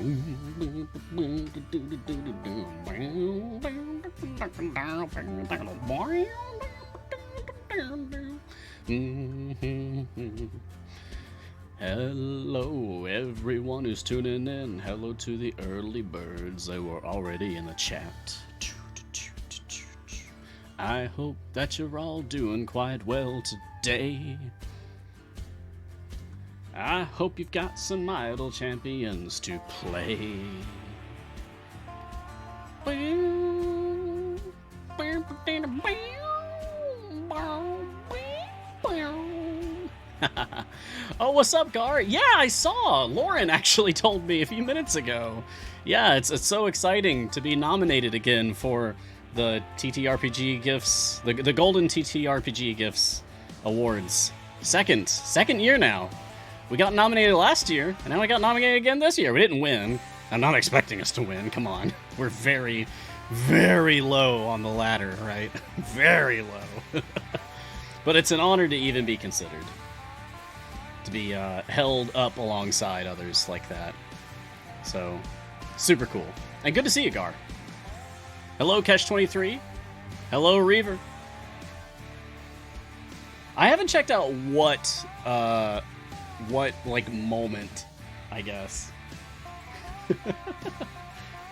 Hello, everyone who's tuning in. Hello to the early birds that were already in the chat. I hope that you're all doing quite well today. I hope you've got some idle champions to play. Oh, what's up, Gar? Yeah, I saw. Lauren actually told me a few minutes ago. Yeah, it's so exciting to be nominated again for the TTRPG Gifts, the Golden TTRPG Gifts Awards. Second year now. We got nominated last year, and now we got nominated again this year. We didn't win. I'm not expecting us to win. Come on. We're very, very low on the ladder, right? Very low. But it's an honor to even be considered. To be held up alongside others like that. So, super cool. And good to see you, Gar. Hello, Kesh23. Hello, Reaver. I haven't checked out what like moment, I guess.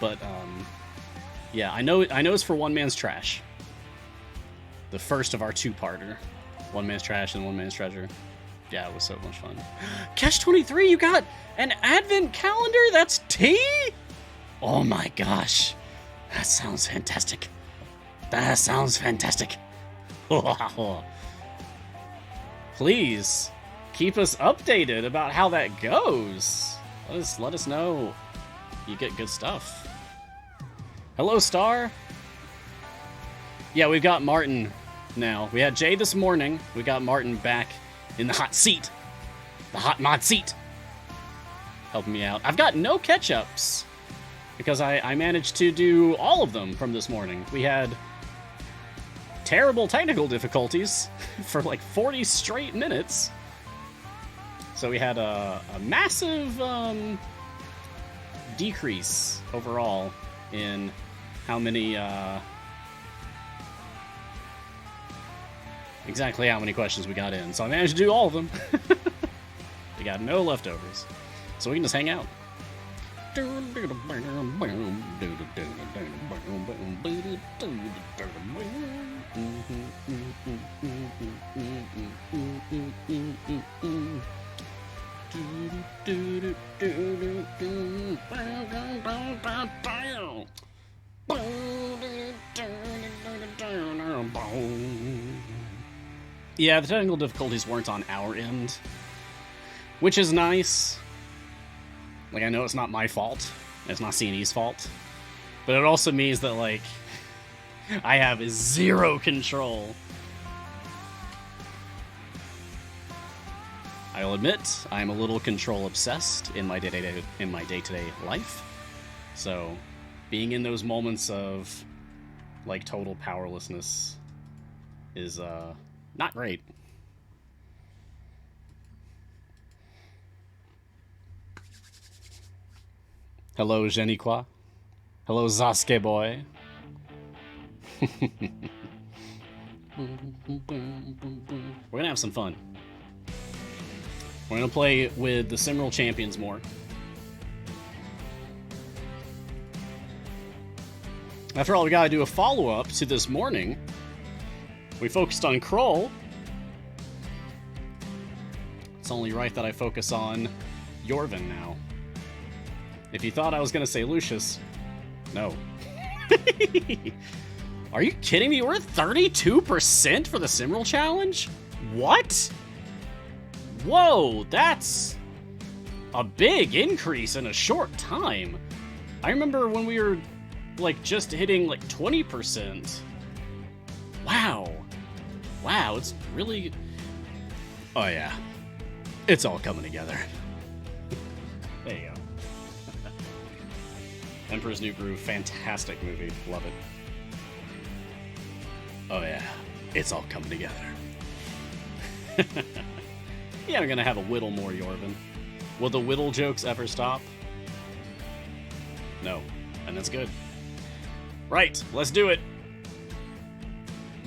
But yeah, I know it's for One Man's Trash. The first of our two-parter. One Man's Trash and One Man's Treasure. Yeah, it was so much fun. Kesh23, you got an advent calendar? That's tea? Oh my gosh. That sounds fantastic. That sounds fantastic. Please keep us updated about how that goes. Let us know you get good stuff. Hello, Star. Yeah, we've got Martin now. We had Jay this morning. We got Martin back in the hot seat. The hot mod seat. Helping me out. I've got no catch-ups because I managed to do all of them from this morning. We had terrible technical difficulties for like 40 straight minutes. So we had a massive decrease overall in how many exactly how many questions we got in. So I managed to do all of them. We got no leftovers. So we can just hang out. Yeah, the technical difficulties weren't on our end, which is nice. Like, I know it's not my fault. It's not C&E's fault. But it also means that, like, I have zero control. I'll admit, I'm a little control obsessed in my day-to-day life. So, being in those moments of, like, total powerlessness is, not great. Hello, Geniqua. Hello, Sasuke boy. We're gonna have some fun. We're gonna play with the Simral champions more. After all, we gotta do a follow-up to this morning. We focused on Kroll. It's only right that I focus on Yorvin now. If you thought I was going to say Lucius, no. Are you kidding me? We're at 32% for the Simral challenge? What? Whoa, that's a big increase in a short time. I remember when we were, like, just hitting, like, 20%. Wow. Wow, it's really... Oh, yeah. It's all coming together. There you go. Emperor's New Groove, fantastic movie. Love it. Oh, yeah. It's all coming together. Yeah, I'm gonna have a whittle more Yorvin. Will the whittle jokes ever stop? No. And that's good. Right, let's do it.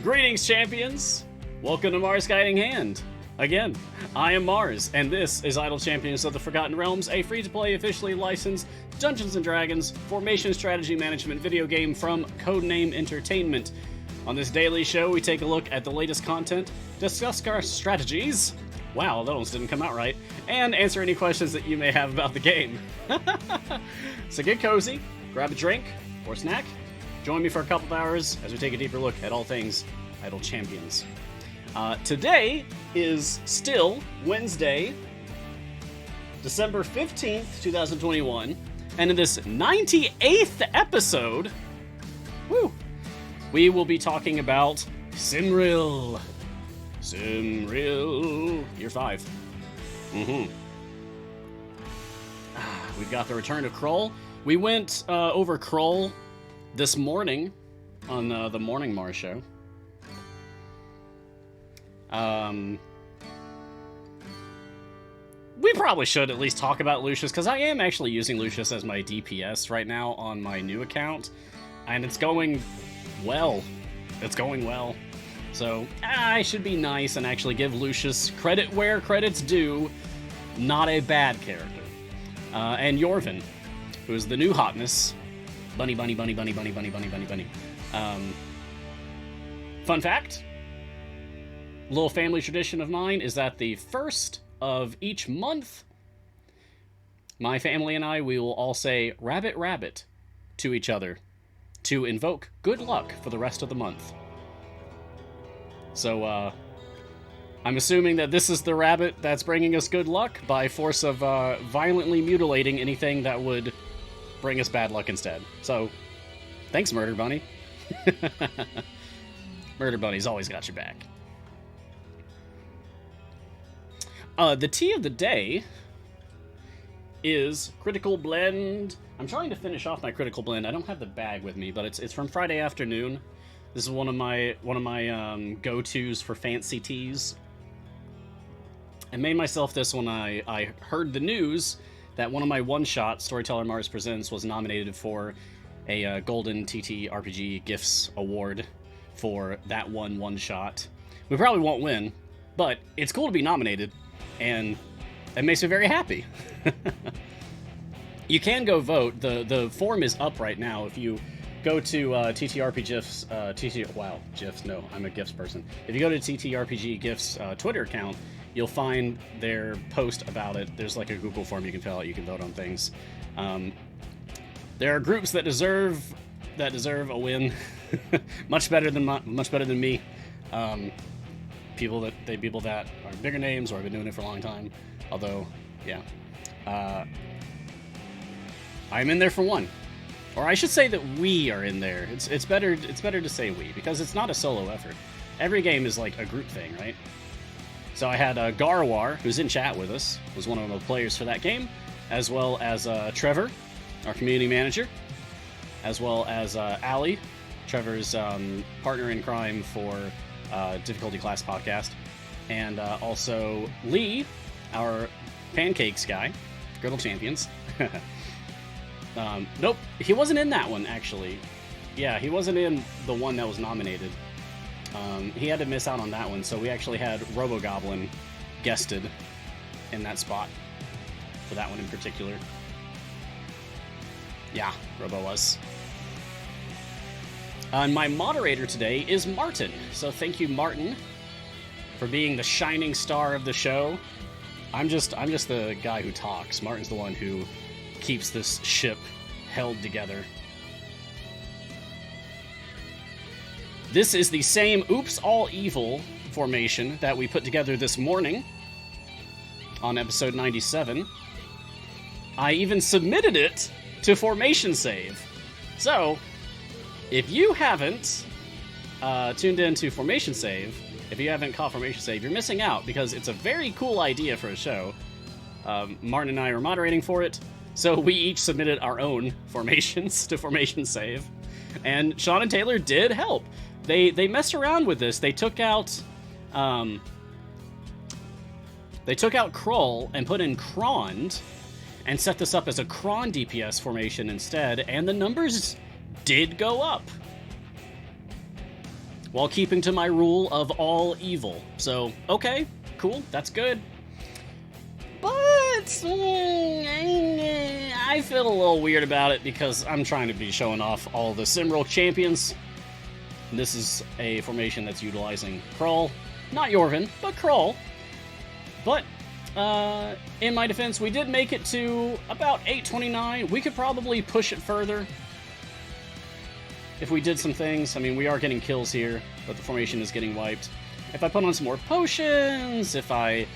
Greetings, champions. Welcome to Mars Guiding Hand. Again, I am Mars, and this is Untitled Champions of the Forgotten Realms, a free-to-play, officially licensed Dungeons & Dragons formation strategy management video game from Codename Entertainment. On this daily show, we take a look at the latest content, discuss our strategies, wow, that almost didn't come out right, and answer any questions that you may have about the game. So get cozy, grab a drink or snack, join me for a couple of hours as we take a deeper look at all things Untitled Champions. Today is still Wednesday, December 15th, 2021, and in this 98th episode, we will be talking about Simral. Simral, year 5. We've got the return of Krull. We went over Krull this morning on the Morning Mars show. We probably should at least talk about Lucius, because I am actually using Lucius as my DPS right now on my new account, and it's going well. It's going well. So, I should be nice and actually give Lucius credit where credit's due. Not a bad character. And Yorvin, who is the new hotness. Bunny. Fun fact, little family tradition of mine is that the first of each month, my family and I, we will all say rabbit rabbit to each other to invoke good luck for the rest of the month. So, I'm assuming that this is the rabbit that's bringing us good luck by force of violently mutilating anything that would bring us bad luck instead. So, thanks, Murder Bunny. Murder Bunny's always got your back. The tea of the day is Critical Blend. I'm trying to finish off my Critical Blend. I don't have the bag with me, but it's from Friday afternoon. This is one of my go-tos for fancy teas. I made myself this when I heard the news that one of my one-shot Storyteller Mars Presents was nominated for a Golden TT RPG Gifts Award for that one-shot. We probably won't win, but it's cool to be nominated, and it makes me very happy. You can go vote. The form is up right now. If you go to TTRP GIFs, GIFs, no, I'm a GIFs person. If you go to TTRPG GIFs Twitter account, you'll find their post about it. There's like a Google form you can fill out. You can vote on things. There are groups that deserve a win, much better than me. People that are bigger names or have been doing it for a long time. Although, yeah, I'm in there for one, or I should say that we are in there. It's better to say we, because it's not a solo effort. Every game is like a group thing, right? So I had Garwar, who's in chat with us, was one of the players for that game, as well as Trevor, our community manager, as well as Allie, Trevor's partner in crime for Difficulty Class podcast, and also Lee, our pancakes guy, Girdle Champions. Nope, he wasn't in that one, actually. Yeah, he wasn't in the one that was nominated. He had to miss out on that one, so we actually had Robogoblin guested in that spot for that one in particular. Yeah, Robo was. And my moderator today is Martin, so thank you, Martin, for being the shining star of the show. I'm just the guy who talks. Martin's the one who keeps this ship held together. This is the same Oops All Evil formation that we put together this morning on episode 97. I even submitted it to Formation Save. So, if you haven't tuned into Formation Save, if you haven't caught Formation Save, you're missing out, because it's a very cool idea for a show. Martin and I are moderating for it, so we each submitted our own formations to Formation Save. And Sean and Taylor did help. They messed around with this. They took out Krull and put in Krond, and set this up as a cron DPS formation instead, and the numbers did go up, while keeping to my rule of all evil. So, okay, cool, that's good. But I feel a little weird about it because I'm trying to be showing off all the Simral champions. This is a formation that's utilizing Krull. Not Yorvin, but Krull. But, in my defense, we did make it to about 829. We could probably push it further if we did some things. I mean, we are getting kills here, but the formation is getting wiped. If I put on some more potions, if I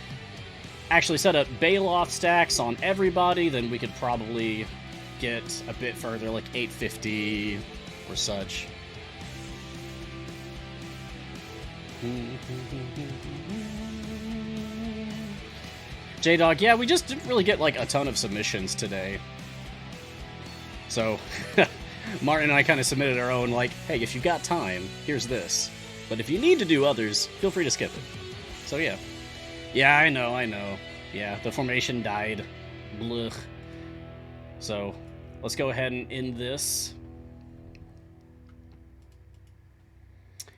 actually set up Bailoff stacks on everybody, then we could probably get a bit further, like 850 or such. J-Dog, yeah, we just didn't really get like a ton of submissions today. So, Martin and I kind of submitted our own, like, hey, if you've got time, here's this. But if you need to do others, feel free to skip it. So yeah. Yeah, I know. Yeah, the formation died. Blech. So, let's go ahead and end this.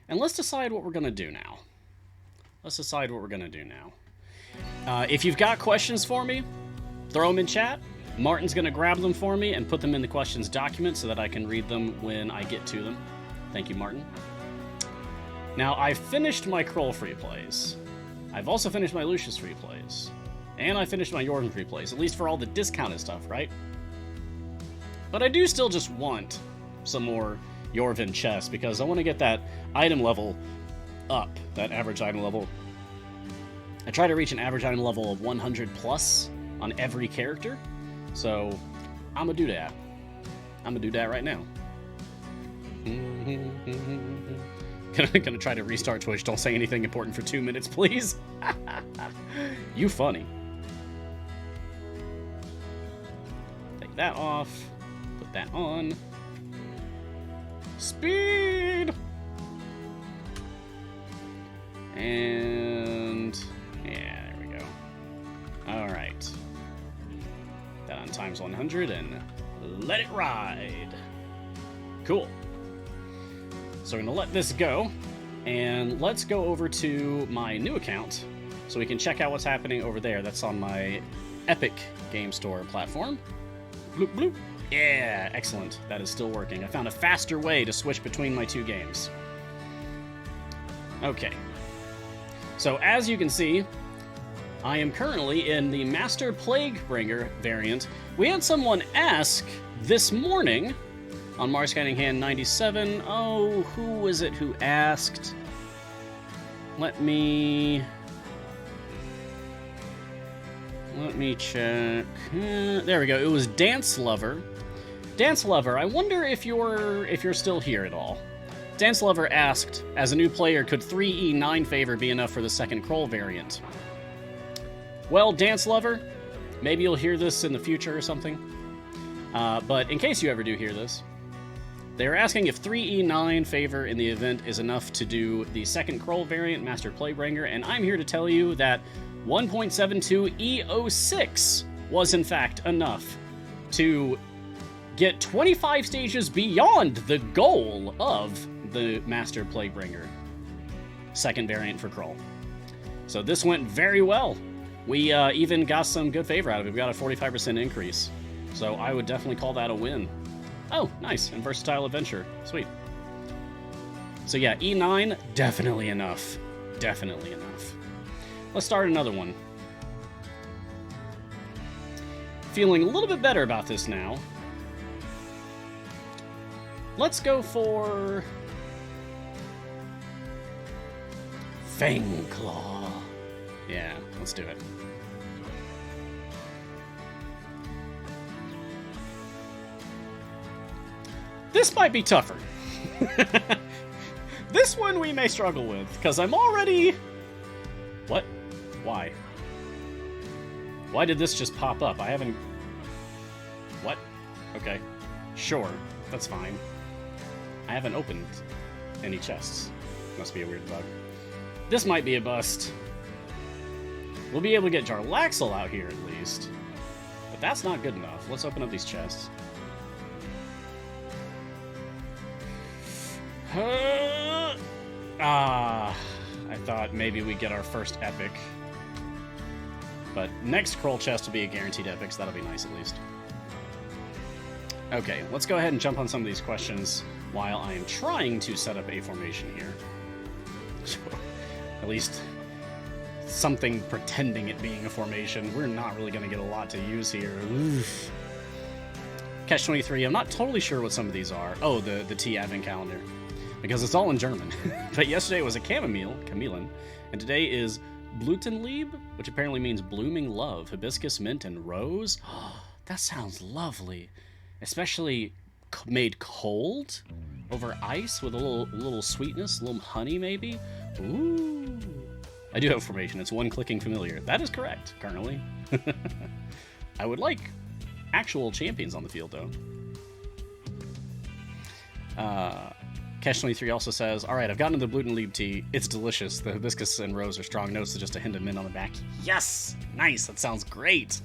And let's decide what we're going to do now. If you've got questions for me, throw them in chat. Martin's going to grab them for me and put them in the questions document so that I can read them when I get to them. Thank you, Martin. Now, I've finished my Krull free plays. I've also finished my Lucius free plays. And I finished my Yorvin free plays, at least for all the discounted stuff, right? But I do still just want some more Yorvin chests, because I want to get that item level up, that average item level. I try to reach an average item level of 100 plus on every character, so I'm gonna do that. I'm gonna do that right now. Gonna try to restart Twitch. Don't say anything important for 2 minutes, please. You funny. Take that off. Put that on. Speed! And yeah, there we go. Alright. That on times 100 and let it ride. Cool. So we're gonna let this go, and let's go over to my new account so we can check out what's happening over there. That's on my Epic Game Store platform. Bloop, bloop. Yeah, excellent. That is still working. I found a faster way to switch between my two games. Okay. So as you can see, I am currently in the Master Plaguebringer variant. We had someone ask this morning on Mars Scanning Hand 97. Oh, who was it who asked? Let me check. There we go. It was Dance Lover. Dance Lover, I wonder if you're still here at all. Dance Lover asked, as a new player, could 3E9 favor be enough for the second Krull variant? Well, Dance Lover, maybe you'll hear this in the future or something. But in case you ever do hear this, they're asking if 3E9 favor in the event is enough to do the second Krull variant, Master Plaguebringer, and I'm here to tell you that 1.72 E06 was in fact enough to get 25 stages beyond the goal of the Master Plaguebringer second variant for Krull. So this went very well. We even got some good favor out of it. We got a 45% increase. So I would definitely call that a win. Oh, nice. And Versatile Adventure. Sweet. So yeah, E9, definitely enough. Definitely enough. Let's start another one. Feeling a little bit better about this now. Let's go for Fangclaw. Yeah, let's do it. This might be tougher. This one we may struggle with, because I'm already... What? Why? Why did this just pop up? I haven't... What? Okay. Sure. That's fine. I haven't opened any chests. Must be a weird bug. This might be a bust. We'll be able to get Jarlaxle out here at least. But but that's not good enough. Let's open up these chests. I thought maybe we'd get our first epic. But next scroll chest will be a guaranteed epic, so that'll be nice at least. Okay, let's go ahead and jump on some of these questions while I am trying to set up a formation here. At least something pretending it being a formation. We're not really going to get a lot to use here. Oof. Catch 23, I'm not totally sure what some of these are. Oh, the tea advent calendar. Because it's all in German. But yesterday was a chamomile, and today is Blutenlieb, which apparently means blooming love, hibiscus, mint, and rose. That sounds lovely. Especially made cold over ice with a little sweetness, a little honey maybe. Ooh. I do have formation. It's one clicking familiar. That is correct, currently. I would like actual champions on the field, though. Cash23 also says, all right, I've gotten the Blutenlieb tea. It's delicious. The hibiscus and rose are strong notes, so just a hint of mint on the back. Yes! Nice. That sounds great.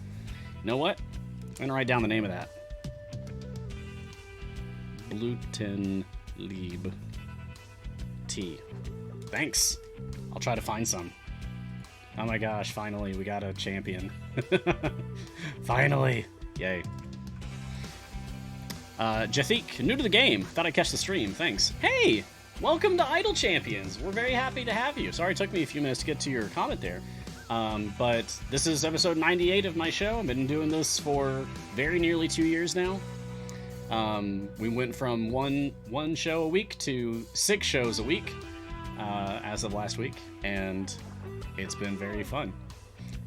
You know what? I'm going to write down the name of that. Blutenlieb tea. Thanks. I'll try to find some. Oh my gosh, finally, we got a champion. Finally. Yay. Jathik, new to the game. Thought I'd catch the stream. Thanks. Hey! Welcome to Idle Champions. We're very happy to have you. Sorry it took me a few minutes to get to your comment there. But this is episode 98 of my show. I've been doing this for very nearly 2 years now. We went from one show a week to 6 shows a week as of last week, and it's been very fun.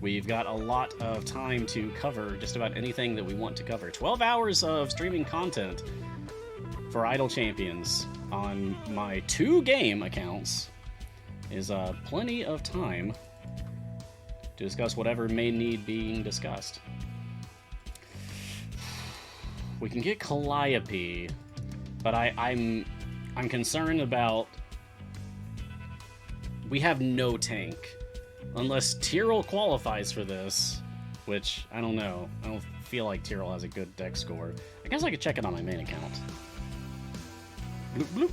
We've got a lot of time to cover just about anything that we want to cover. 12 hours of streaming content for Idle Champions on my 2 game accounts is plenty of time to discuss whatever may need being discussed. We can get Calliope, but I'm concerned about... We have no tank. Unless Tyrell qualifies for this, which, I don't know. I don't feel like Tyrell has a good deck score. I guess I could check it on my main account. Bloop, bloop.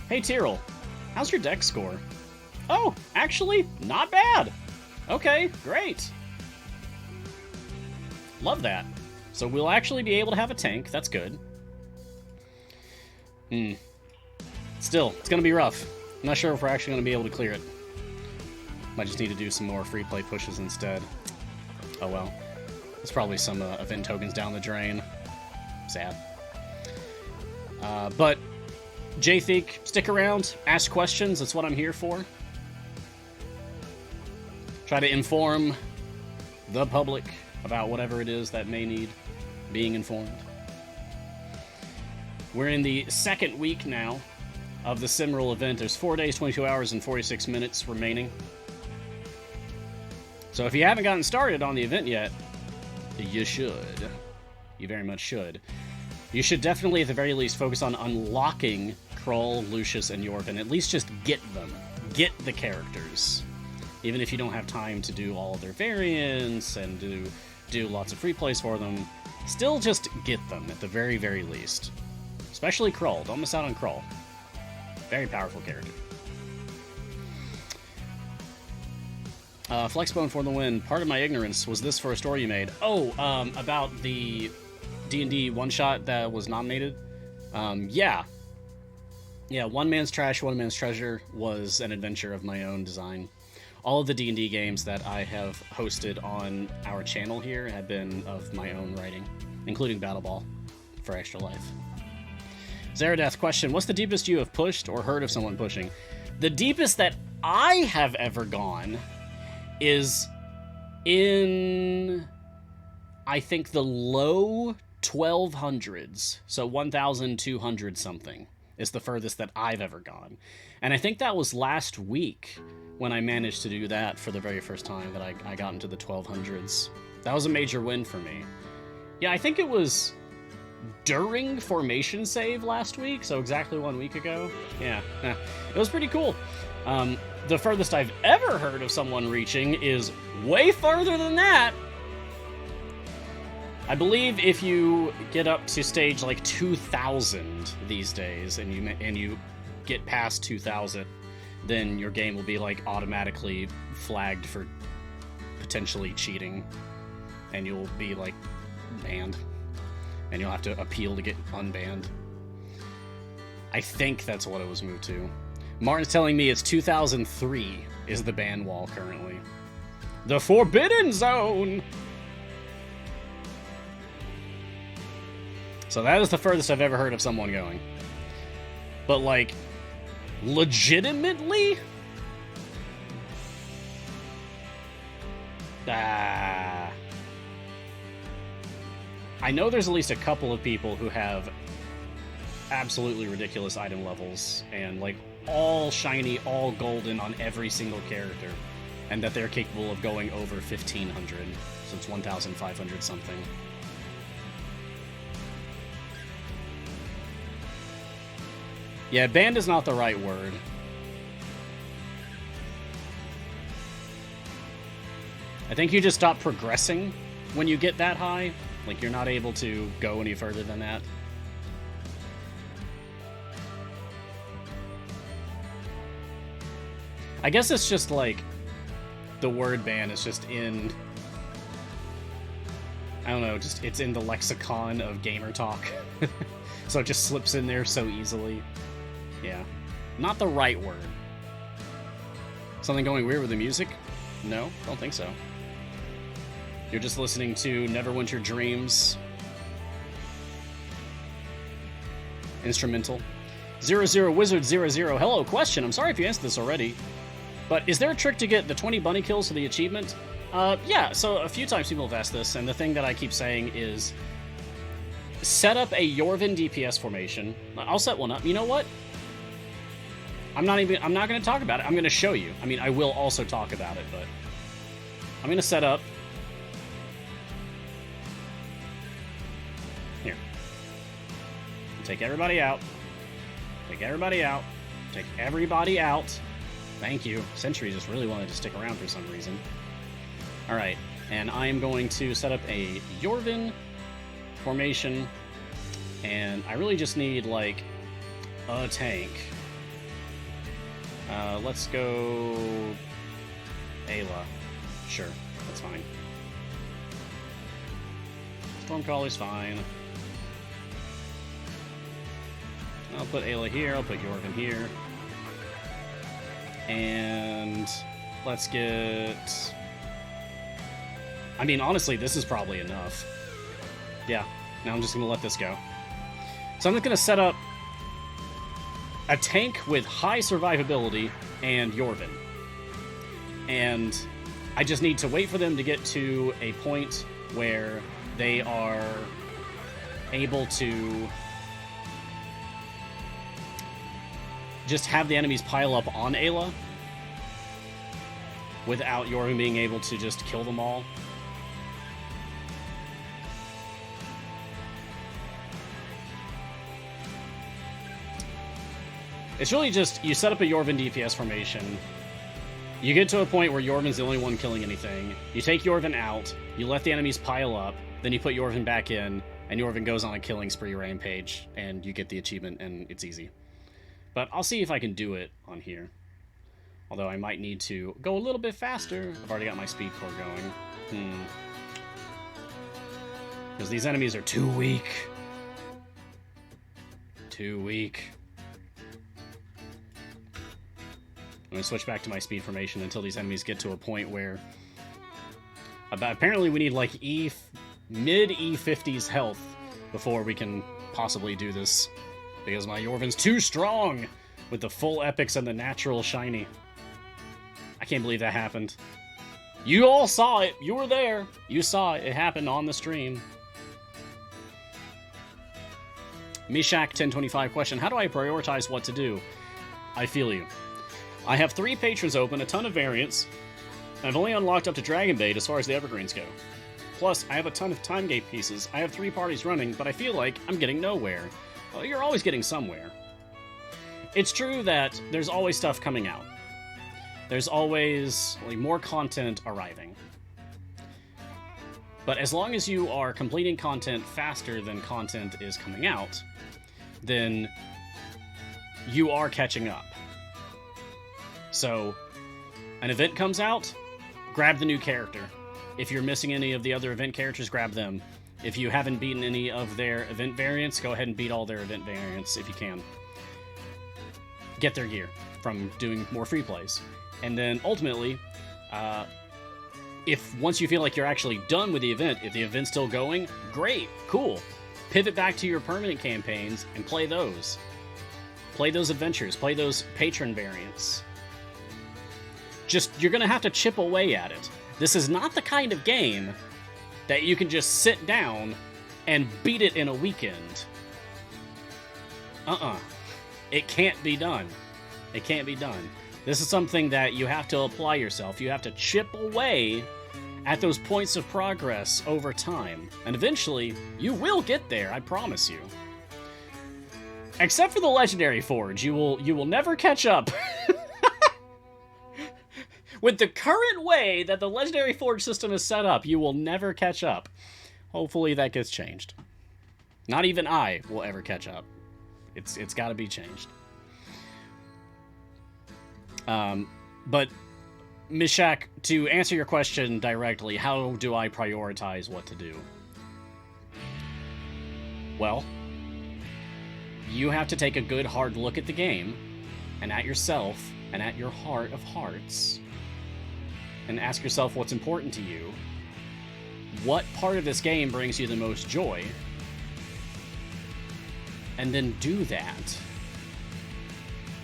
Hey, Tyrell. How's your deck score? Oh, actually, not bad. Okay, great. Love that. So we'll actually be able to have a tank. That's good. Still, it's going to be rough. I'm not sure if we're actually going to be able to clear it. Might just need to do some more free play pushes instead. Oh well. There's probably some event tokens down the drain. Sad. But, Jthek, stick around. Ask questions. That's what I'm here for. Try to inform the public about whatever it is that may need being informed. We're in the second week now of the Simral event. There's 4 days, 22 hours, and 46 minutes remaining. So if you haven't gotten started on the event yet, you should. You very much should. You should definitely, at the very least, focus on unlocking Krull, Lucius, and York, and at least just get them. Get the characters. Even if you don't have time to do all of their variants and do lots of free plays for them, still just get them, at the very, very least. Especially Krull. Don't miss out on Krull. Very powerful character. Flexbone for the win. Part of my ignorance was this for a story you made. Oh, about the D&D one-shot that was nominated? Yeah. Yeah, One Man's Trash, One Man's Treasure was an adventure of my own design. All of the D&D games that I have hosted on our channel here have been of my own writing, including Battle Ball for Extra Life. Zeradeath question, what's the deepest you have pushed or heard of someone pushing? The deepest that I have ever gone is in, I think, the low 1200s. So 1,200 something is the furthest that I've ever gone. And I think that was last week when I managed to do that for the very first time, that I got into the 1200s. That was a major win for me. Yeah, I think it was during Formation Save last week, so exactly 1 week ago. Yeah, it was pretty cool. the furthest I've ever heard of someone reaching is way farther than that. I believe if you get up to stage like 2,000 these days, and you get past 2,000, then your game will be like automatically flagged for potentially cheating, and you'll be like banned, and you'll have to appeal to get unbanned. I think that's what it was moved to. Martin's telling me it's 2003 is the ban wall currently. The Forbidden Zone! So that is the furthest I've ever heard of someone going. But, like, legitimately? I know there's at least a couple of people who have absolutely ridiculous item levels and, like, all shiny, all golden on every single character, and that they're capable of going over 1,500, so it's 1,500 something. Yeah, banned is not the right word. I think you just stop progressing when you get that high. Like, you're not able to go any further than that. I guess it's just like the word ban is just in, I don't know, just it's in the lexicon of gamer talk. So it just slips in there so easily. Yeah. Not the right word. Something going weird with the music? No, don't think so. You're just listening to Neverwinter Dreams. Instrumental. 00 Wizard 00. Hello, question. I'm sorry if you answered this already. But is there a trick to get the 20 bunny kills for the achievement? Yeah, so a few times people have asked this, and the thing that I keep saying is set up a Yorvin DPS formation. I'll set one up. You know what? I'm not going to talk about it. I'm going to show you. I mean, I will also talk about it, but I'm going to set up. Here. Take everybody out. Take everybody out. Take everybody out. Thank you. Sentry just really wanted to stick around for some reason. Alright, and I am going to set up a Yorvin formation, and I really just need, like, a tank. Let's go Ayla. Sure, that's fine. Stormcaller's fine. I'll put Ayla here, I'll put Yorvin here. And let's get... I mean, honestly, this is probably enough. Yeah, now I'm just going to let this go. So I'm just going to set up a tank with high survivability and Yorvin. And I just need to wait for them to get to a point where they are able to just have the enemies pile up on Ayla without Yorvin being able to just kill them all. It's really just, you set up a Yorvin DPS formation, you get to a point where Yorvin's the only one killing anything, you take Yorvin out, you let the enemies pile up, then you put Yorvin back in, and Yorvin goes on a killing spree rampage, and you get the achievement, and it's easy. But I'll see if I can do it on here. Although I might need to go a little bit faster. I've already got my speed core going. Because these enemies are too weak. Too weak. I'm going to switch back to my speed formation until these enemies get to a point where... apparently we need like mid E50s health before we can possibly do this. Because my Yorvin's too strong with the full epics and the natural shiny. I can't believe that happened. You all saw it. You were there. You saw it. It happened on the stream. Mishak1025 question. How do I prioritize what to do? I feel you. I have 3 patrons open, a ton of variants. I've only unlocked up to Dragon Bait as far as the Evergreens go. Plus, I have a ton of time gate pieces. I have 3 parties running, but I feel like I'm getting nowhere. Well, you're always getting somewhere. It's true that there's always stuff coming out. There's always like, more content arriving. But as long as you are completing content faster than content is coming out, then you are catching up. So, an event comes out, grab the new character. If you're missing any of the other event characters, grab them. If you haven't beaten any of their event variants, go ahead and beat all their event variants if you can. Get their gear from doing more free plays. And then, ultimately, if once you feel like you're actually done with the event, if the event's still going, great, cool. Pivot back to your permanent campaigns and play those. Play those adventures, play those patron variants. Just, you're gonna have to chip away at it. This is not the kind of game that you can just sit down and beat it in a weekend. It can't be done. It can't be done. This is something that you have to apply yourself. You have to chip away at those points of progress over time. And eventually, you will get there, I promise you. Except for the Legendary Forge, you will never catch up. With the current way that the Legendary Forge system is set up, you will never catch up. Hopefully that gets changed. Not even I will ever catch up. It's got to be changed. But, Mishak, to answer your question directly, how do I prioritize what to do? Well, you have to take a good hard look at the game, and at yourself, and at your heart of hearts, and ask yourself what's important to you. What part of this game brings you the most joy? And then do that.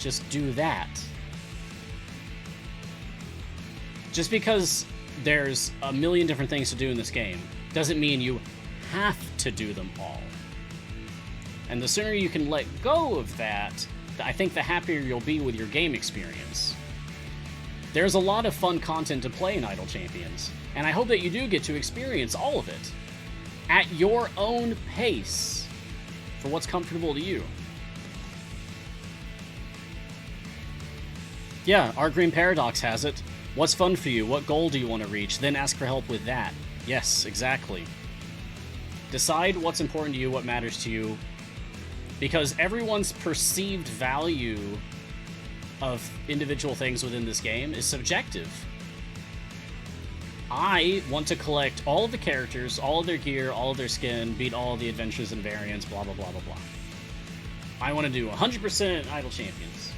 Just do that. Just because there's a million different things to do in this game doesn't mean you have to do them all. And the sooner you can let go of that, I think the happier you'll be with your game experience. There's a lot of fun content to play in Idle Champions, and I hope that you do get to experience all of it at your own pace for what's comfortable to you. Yeah, Art Green Paradox has it. What's fun for you? What goal do you want to reach? Then ask for help with that. Yes, exactly. Decide what's important to you, what matters to you, because everyone's perceived value of individual things within this game is subjective. I want to collect all of the characters, all of their gear, all of their skin, beat all of the adventures and variants, blah, blah, blah, blah, blah. I want to do 100% Idle Champions.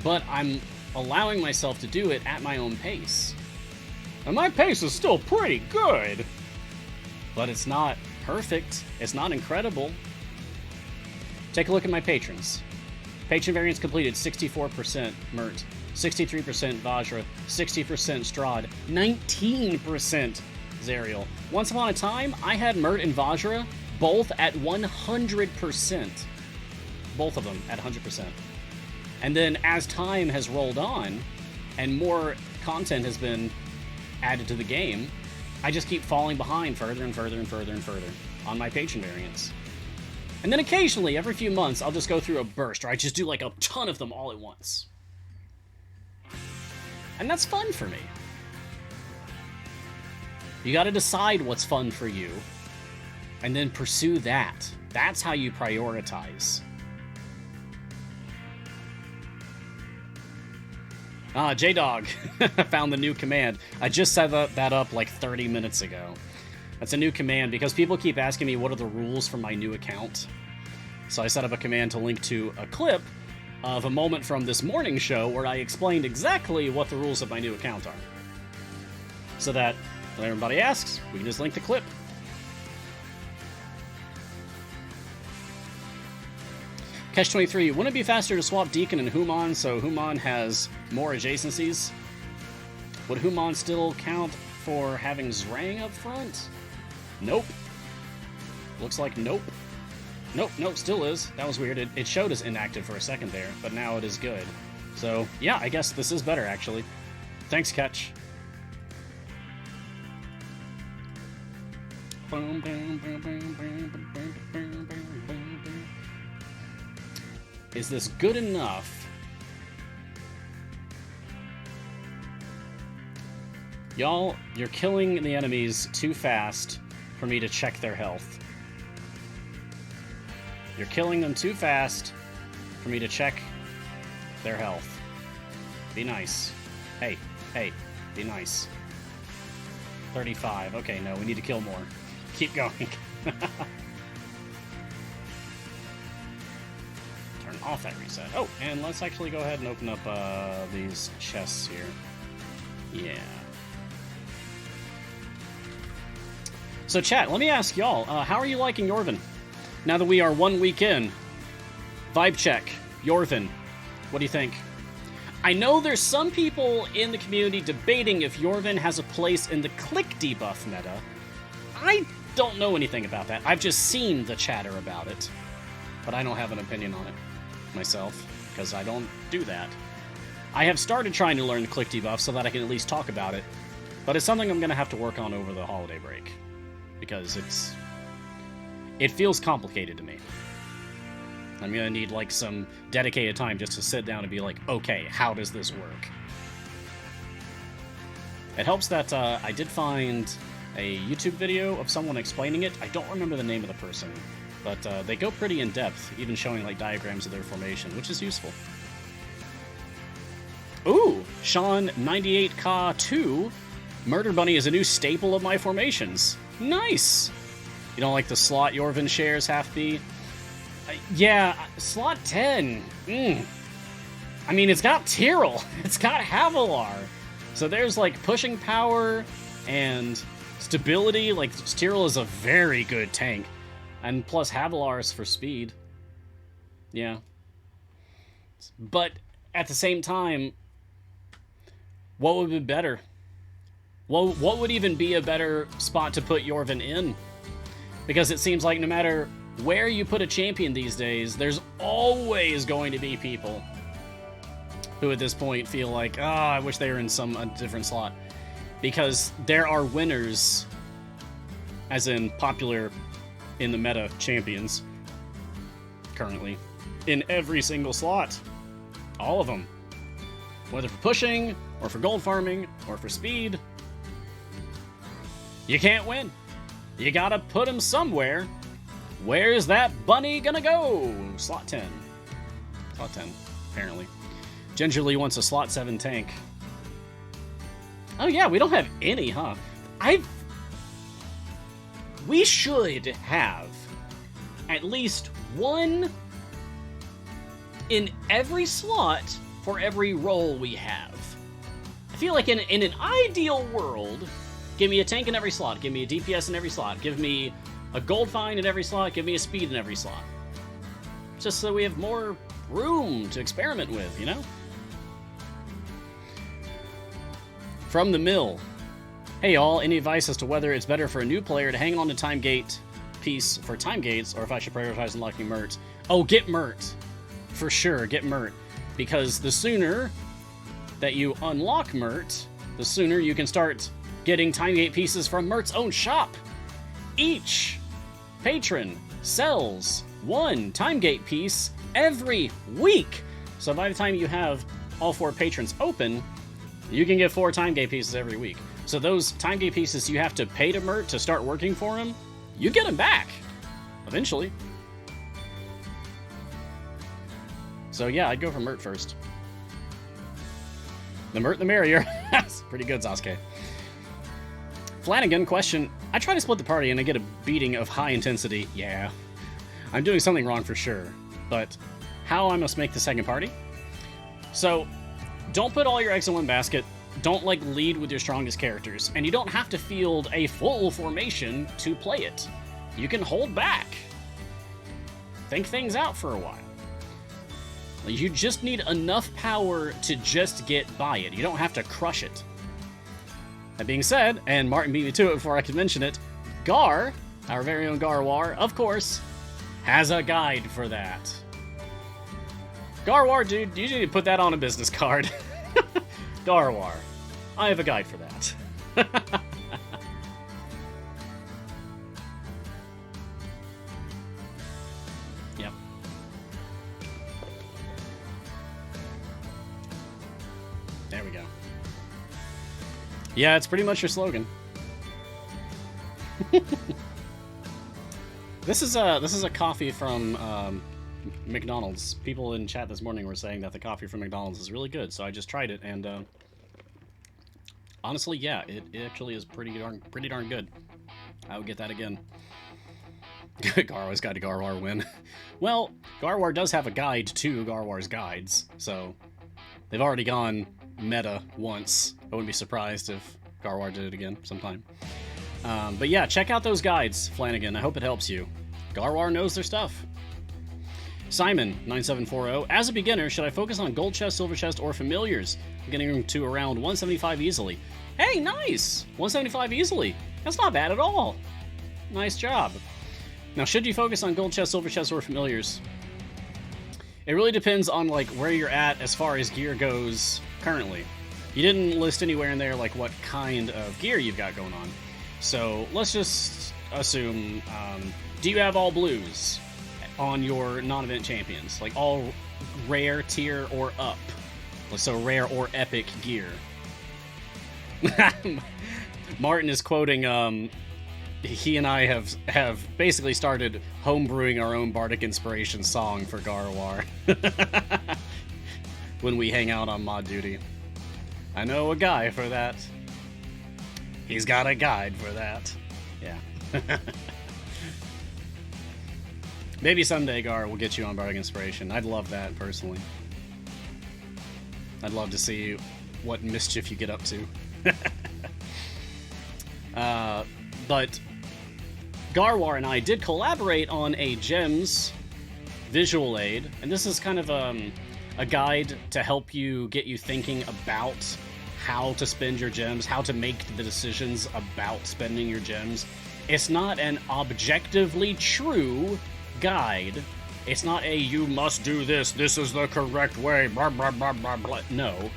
But I'm allowing myself to do it at my own pace. And my pace is still pretty good. But it's not perfect. It's not incredible. Take a look at my patrons. Patron variants completed 64% Mert, 63% Vajra, 60% Strahd, 19% Zariel. Once upon a time, I had Mert and Vajra both at 100%. Both of them at 100%. And then as time has rolled on, and more content has been added to the game, I just keep falling behind further and further and further and further on my patron variants. And then occasionally, every few months, I'll just go through a burst, or I just do like a ton of them all at once. And that's fun for me. You gotta decide what's fun for you, and then pursue that. That's how you prioritize. J-Dog found the new command. I just set that up like 30 minutes ago. That's a new command because people keep asking me what are the rules for my new account. So I set up a command to link to a clip of a moment from this morning show where I explained exactly what the rules of my new account are. So that when everybody asks, we can just link the clip. Catch-23, wouldn't it be faster to swap Deacon and Human so Human has more adjacencies? Would Human still count for having Zrang up front? Nope. Looks like nope. Nope, still is. That was weird. It showed as inactive for a second there, but now it is good. So, yeah, I guess this is better, actually. Thanks, Catch. Is this good enough Y'all, you're killing the enemies too fast for me to check their health. You're killing them too fast for me to check their health. Be nice. Hey, be nice. 35. Okay, no, we need to kill more. Keep going. Turn off that reset. Oh, and let's actually go ahead and open up these chests here. Yeah. So chat, let me ask y'all, how are you liking Yorvin? Now that we are 1 week in, vibe check, Yorvin, what do you think? I know there's some people in the community debating if Yorvin has a place in the click debuff meta. I don't know anything about that. I've just seen the chatter about it, but I don't have an opinion on it myself, because I don't do that. I have started trying to learn the click debuff so that I can at least talk about it, but it's something I'm going to have to work on over the holiday break, because it feels complicated to me. I'm going to need, like, some dedicated time just to sit down and be like, okay, how does this work? It helps that I did find a YouTube video of someone explaining it. I don't remember the name of the person, but they go pretty in-depth, even showing, like, diagrams of their formation, which is useful. Ooh! Sean 98K2. Murder Bunny is a new staple of my formations. Nice! You don't like the slot Yorvin shares, half B? Yeah, slot 10. I mean, it's got Tyrell. It's got Havilar. So there's, like, pushing power and stability. Like, Tyrell is a very good tank. And plus Havilar is for speed. Yeah. But at the same time, what would be better? What would even be a better spot to put Yorvin in? Because it seems like no matter where you put a champion these days, there's always going to be people who at this point feel like, I wish they were in a different slot. Because there are winners, as in popular in the meta champions, currently, in every single slot. All of them. Whether for pushing, or for gold farming, or for speed. You can't win. You gotta put him somewhere. Where's that bunny gonna go? Slot 10. Slot 10, apparently. Gingerly wants a slot 7 tank. Oh yeah, we don't have any, huh? We should have at least one in every slot for every role we have. I feel like in an ideal world, give me a tank in every slot, give me a DPS in every slot, give me a gold find in every slot, give me a speed in every slot. Just so we have more room to experiment with, you know? From the mill. Hey y'all, any advice as to whether it's better for a new player to hang on to time gate piece for time gates, or if I should prioritize unlocking Mert? Oh, get Mert. For sure, get Mert. Because the sooner that you unlock Mert, the sooner you can start getting time gate pieces from Mert's own shop. Each patron sells 1 time gate piece every week. So by the time you have all 4 patrons open, you can get 4 time gate pieces every week. So those time gate pieces you have to pay to Mert to start working for him, you get them back eventually. So yeah, I'd go for Mert first. The Mert the merrier. That's pretty good, Sasuke. Flanagan, question. I try to split the party and I get a beating of high intensity. Yeah. I'm doing something wrong for sure. But how I must make the second party? So, don't put all your eggs in one basket. Don't, like, lead with your strongest characters. And you don't have to field a full formation to play it. You can hold back. Think things out for a while. You just need enough power to just get by it. You don't have to crush it. That being said, and Martin beat me to it before I could mention it, Gar, our very own Garwar, of course, has a guide for that. Garwar, dude, you need to put that on a business card. Garwar, I have a guide for that. Yep. There we go. Yeah, it's pretty much your slogan. This is a coffee from McDonald's. People in chat this morning were saying that the coffee from McDonald's is really good, so I just tried it, and honestly, yeah, it actually is pretty darn good. I would get that again. Garwar's Guide to Garwar win. Well, Garwar does have a guide to Garwar's guides, so they've already gone meta once. I wouldn't be surprised if Garwar did it again sometime. But yeah, check out those guides, Flanagan. I hope it helps you. Garwar knows their stuff. Simon9740, as a beginner, should I focus on gold chest, silver chest, or familiars? I'm getting to around 175 easily. Hey, nice! 175 easily. That's not bad at all. Nice job. Now, should you focus on gold chest, silver chest, or familiars? It really depends on like where you're at as far as gear goes currently. You didn't list anywhere in there like what kind of gear you've got going on. So let's just assume, do you have all blues on your non-event champions? Like all rare, tier, or up? So rare or epic gear. Martin is quoting, he and I have basically started homebrewing our own Bardic Inspiration song for Garwar. When we hang out on mod duty. I know a guy for that. He's got a guide for that. Yeah. Maybe someday, Gar, we'll get you on Bardic Inspiration. I'd love that, personally. I'd love to see what mischief you get up to. But Garwar and I did collaborate on a gems visual aid, and this is kind of a guide to help you get you thinking about how to spend your gems, how to make the decisions about spending your gems. It's not an objectively true guide. It's not a you must do this is the correct way, blah, blah, blah, blah, blah. No,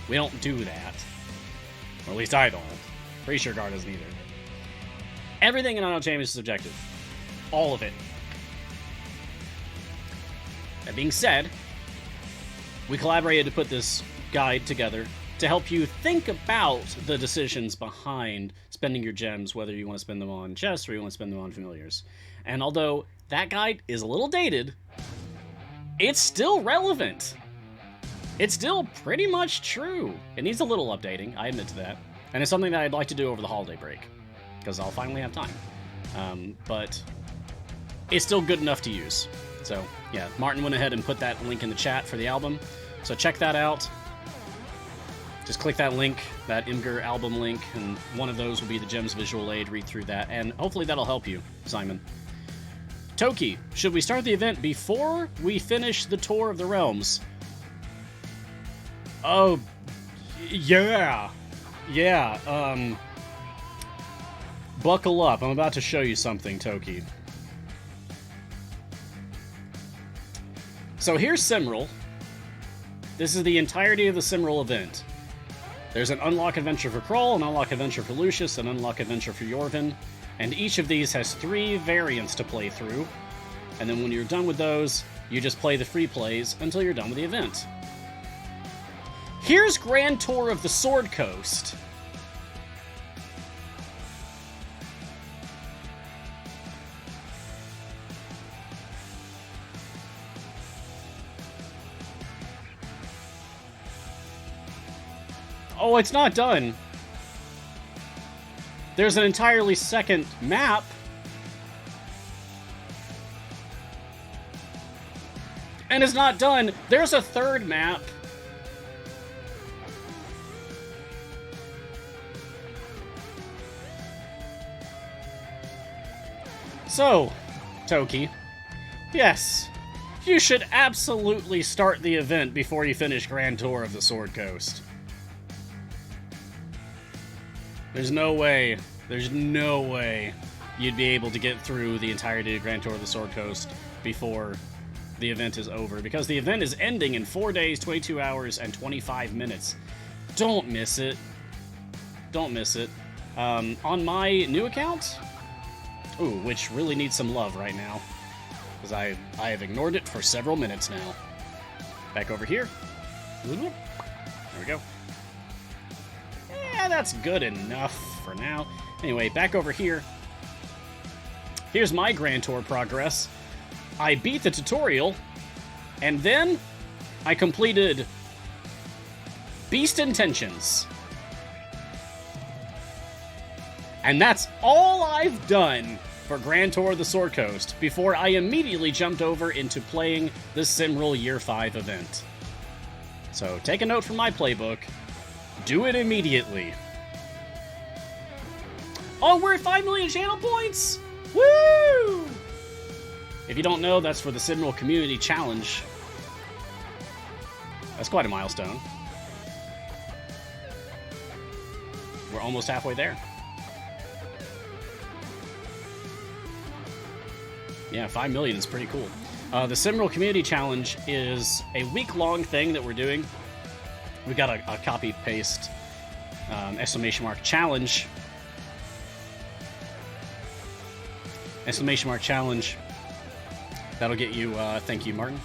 we don't do that. Or at least I don't. Pretty sure Gar doesn't either. Everything in Untitled Chapter is subjective. All of it. That being said, we collaborated to put this guide together to help you think about the decisions behind spending your gems, whether you want to spend them on chests or you want to spend them on familiars. And although that guide is a little dated, it's still relevant. It's still pretty much true. It needs a little updating, I admit to that. And it's something that I'd like to do over the holiday break, because I'll finally have time. But it's still good enough to use. So, yeah, Martin went ahead and put that link in the chat for the album. So check that out. Just click that link, that Imgur album link, and one of those will be the Gems visual aid. Read through that, and hopefully that'll help you, Simon. Toki, should we start the event before we finish the Tour of the Realms? Oh, yeah. Yeah, buckle up. I'm about to show you something, Toki. So here's Simral. This is the entirety of the Simral event. There's an unlock adventure for Krull, an unlock adventure for Lucius, an unlock adventure for Yorvin, and each of these has 3 variants to play through. And then when you're done with those, you just play the free plays until you're done with the event. Here's Grand Tour of the Sword Coast. Oh, it's not done. There's an entirely second map. And it's not done. There's a third map. So, Toki, yes, you should absolutely start the event before you finish Grand Tour of the Sword Coast. There's no way you'd be able to get through the entirety of Grand Tour of the Sword Coast before the event is over, because the event is ending in 4 days, 22 hours, and 25 minutes. Don't miss it. Don't miss it. On my new account, ooh, which really needs some love right now, because I have ignored it for several minutes now. Back over here. There we go. yeah, that's good enough for now. Anyway, back over here. Here's my Grand Tour progress. I beat the tutorial, and then I completed Beast Intentions. And that's all I've done for Grand Tour of the Sword Coast before I immediately jumped over into playing the Simral Year 5 event. So take a note from my playbook. Do it immediately. Oh, we're at 5 million channel points! Woo! If you don't know, that's for the Seminal Community Challenge. That's quite a milestone. We're almost halfway there. Yeah, 5 million is pretty cool. The Simral Community Challenge is a week-long thing that we're doing. We got a copy-paste !challenge. !challenge. That'll get you, thank you, Martin.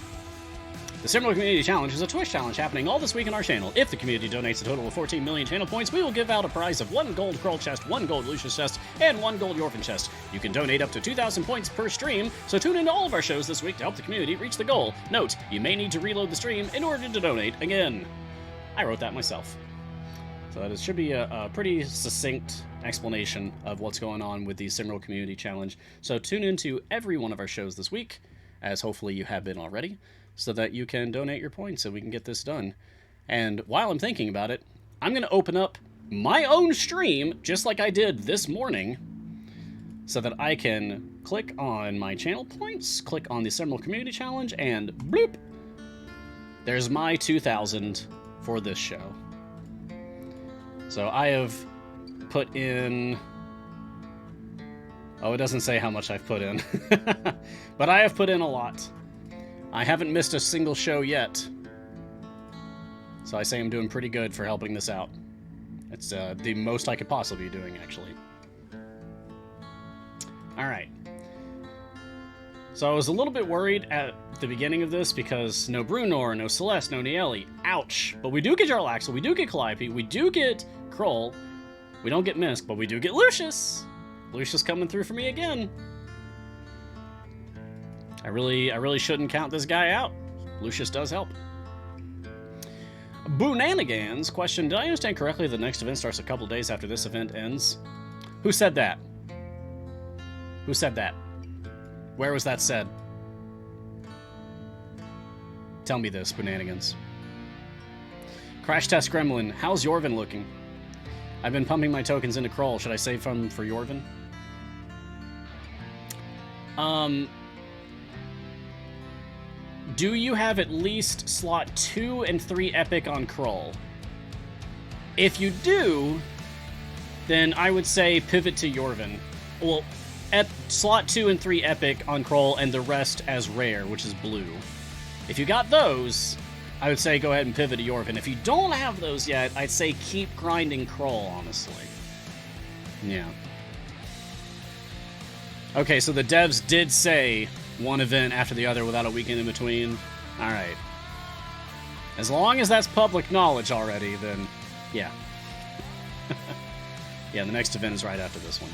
The Simral Community Challenge is a Twitch challenge happening all this week on our channel. If the community donates a total of 14 million channel points, we will give out a prize of 1 gold Kroll chest, 1 gold Lucius chest, and 1 gold Yorvin chest. You can donate up to 2,000 points per stream, so tune into all of our shows this week to help the community reach the goal. Note, you may need to reload the stream in order to donate again. I wrote that myself. So that should be a pretty succinct explanation of what's going on with the Simral Community Challenge. So tune into every one of our shows this week, as hopefully you have been already, so that you can donate your points so we can get this done. And while I'm thinking about it, I'm going to open up my own stream, just like I did this morning, so that I can click on my channel points, click on the Simral Community Challenge, and bloop! There's my 2,000 for this show. So I have put in... Oh, it doesn't say how much I've put in. But I have put in a lot. I haven't missed a single show yet. So I say I'm doing pretty good for helping this out. It's the most I could possibly be doing, actually. Alright. So I was a little bit worried at the beginning of this because no Brunor, no Celeste, no Nieli. Ouch. But we do get Jarlaxle, we do get Calliope, we do get Kroll. We don't get Misk, but we do get Lucius. Lucius coming through for me again. I really shouldn't count this guy out. Lucius does help. Boonanigans question, did I understand correctly the next event starts a couple days after this event ends? Who said that? Who said that? Where was that said? Tell me this, Boonanigans. Crash Test Gremlin, how's Yorvin looking? I've been pumping my tokens into Kroll. Should I save them for Yorvin? Do you have at least slot 2 and 3 epic on Kroll? If you do, then I would say pivot to Yorvin. Well, slot 2 and 3 epic on Kroll and the rest as rare, which is blue. If you got those, I would say go ahead and pivot to Yorvin. If you don't have those yet, I'd say keep grinding Kroll, honestly. Yeah. Okay, so the devs did say one event after the other without a weekend in between. Alright. As long as that's public knowledge already, then yeah. Yeah, the next event is right after this one.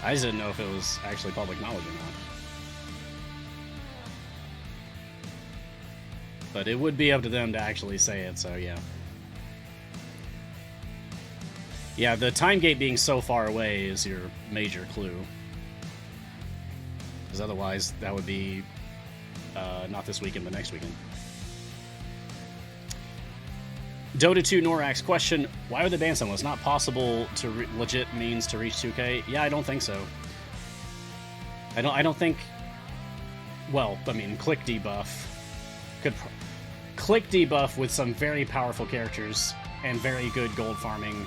I just didn't know if it was actually public knowledge or not. But it would be up to them to actually say it, so yeah. Yeah, the time gate being so far away is your major clue. Because otherwise, that would be not this weekend, but next weekend. Dota 2 Norax question, why would they ban someone? It's not possible to legit means to reach 2K? Yeah, I don't think so. I don't think... Well, I mean, click debuff. Click debuff with some very powerful characters and very good gold farming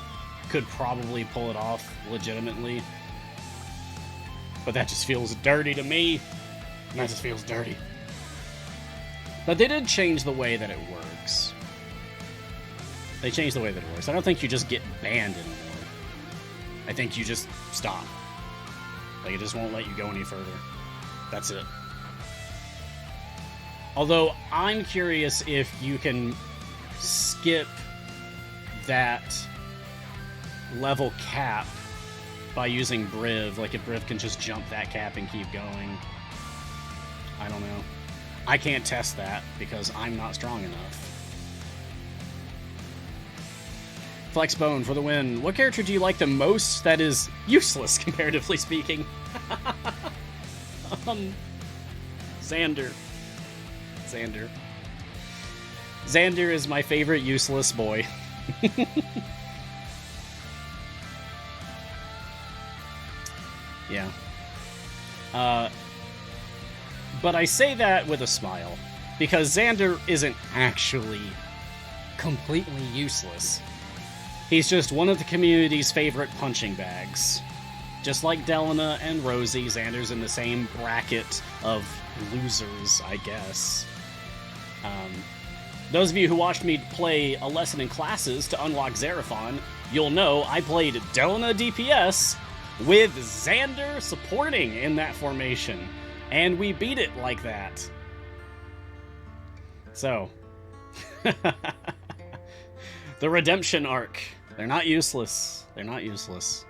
could probably pull it off legitimately. But that just feels dirty to me. That just feels dirty. But they did change the way that it works. They changed the way that it works. I don't think you just get banned anymore. I think you just stop. Like, it just won't let you go any further. That's it. Although, I'm curious if you can skip that level cap by using Briv. Like, if Briv can just jump that cap and keep going. I don't know. I can't test that because I'm not strong enough. Flexbone for the win. What character do you like the most that is useless, comparatively speaking? Xander. Xander is my favorite useless boy. Yeah. But I say that with a smile, because Xander isn't actually completely useless. He's just one of the community's favorite punching bags. Just like Delana and Rosie, Xander's in the same bracket of losers, I guess. Those of you who watched me play a lesson in classes to unlock Xeraphon, you'll know I played Delana DPS with Xander supporting in that formation. And we beat it like that. So, the redemption arc. They're not useless. They're not useless.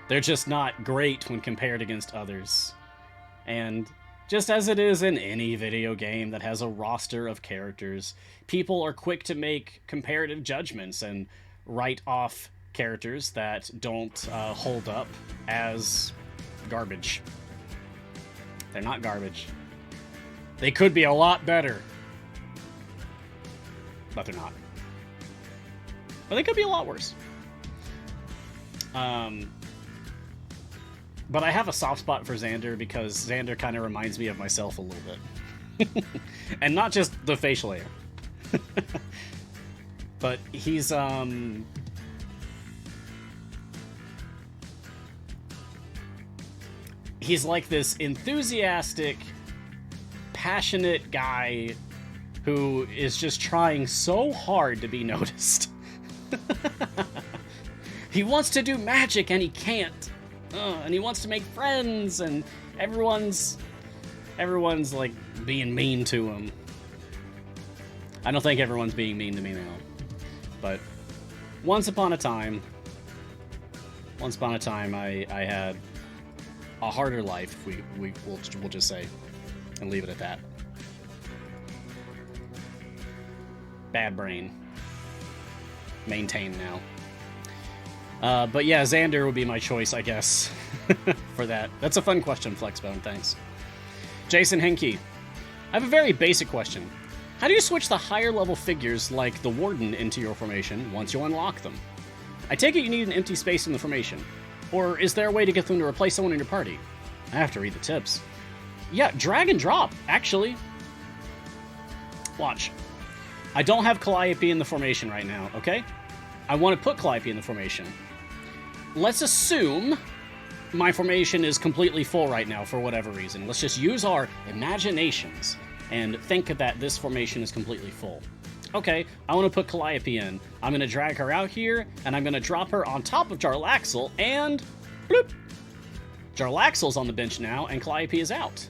They're just not great when compared against others. And just as it is in any video game that has a roster of characters, people are quick to make comparative judgments and write off characters that don't hold up as garbage. They're not garbage. They could be a lot better. But they're not. But they could be a lot worse. But I have a soft spot for Xander because Xander kind of reminds me of myself a little bit. And not just the facial hair. But he's like this enthusiastic, passionate guy who is just trying so hard to be noticed. He wants to do magic and he can't. And he wants to make friends and everyone's like being mean to him. I don't think everyone's being mean to me now. But once upon a time I had a harder life, we'll just say, and leave it at that. Bad brain. Maintain now. But yeah, Xander would be my choice, I guess, for that. That's a fun question, Flexbone, thanks. Jason Henke. I have a very basic question. How do you switch the higher level figures like the Warden into your formation once you unlock them? I take it you need an empty space in the formation. Or is there a way to get them to replace someone in your party? I have to read the tips. Yeah, drag and drop, actually. Watch. I don't have Calliope in the formation right now, okay? I want to put Calliope in the formation. Let's assume my formation is completely full right now for whatever reason. Let's just use our imaginations and think that this formation is completely full. Okay, I want to put Calliope in. I'm going to drag her out here, and I'm going to drop her on top of Jarlaxle, and bloop! Jarlaxle's on the bench now, and Calliope is out.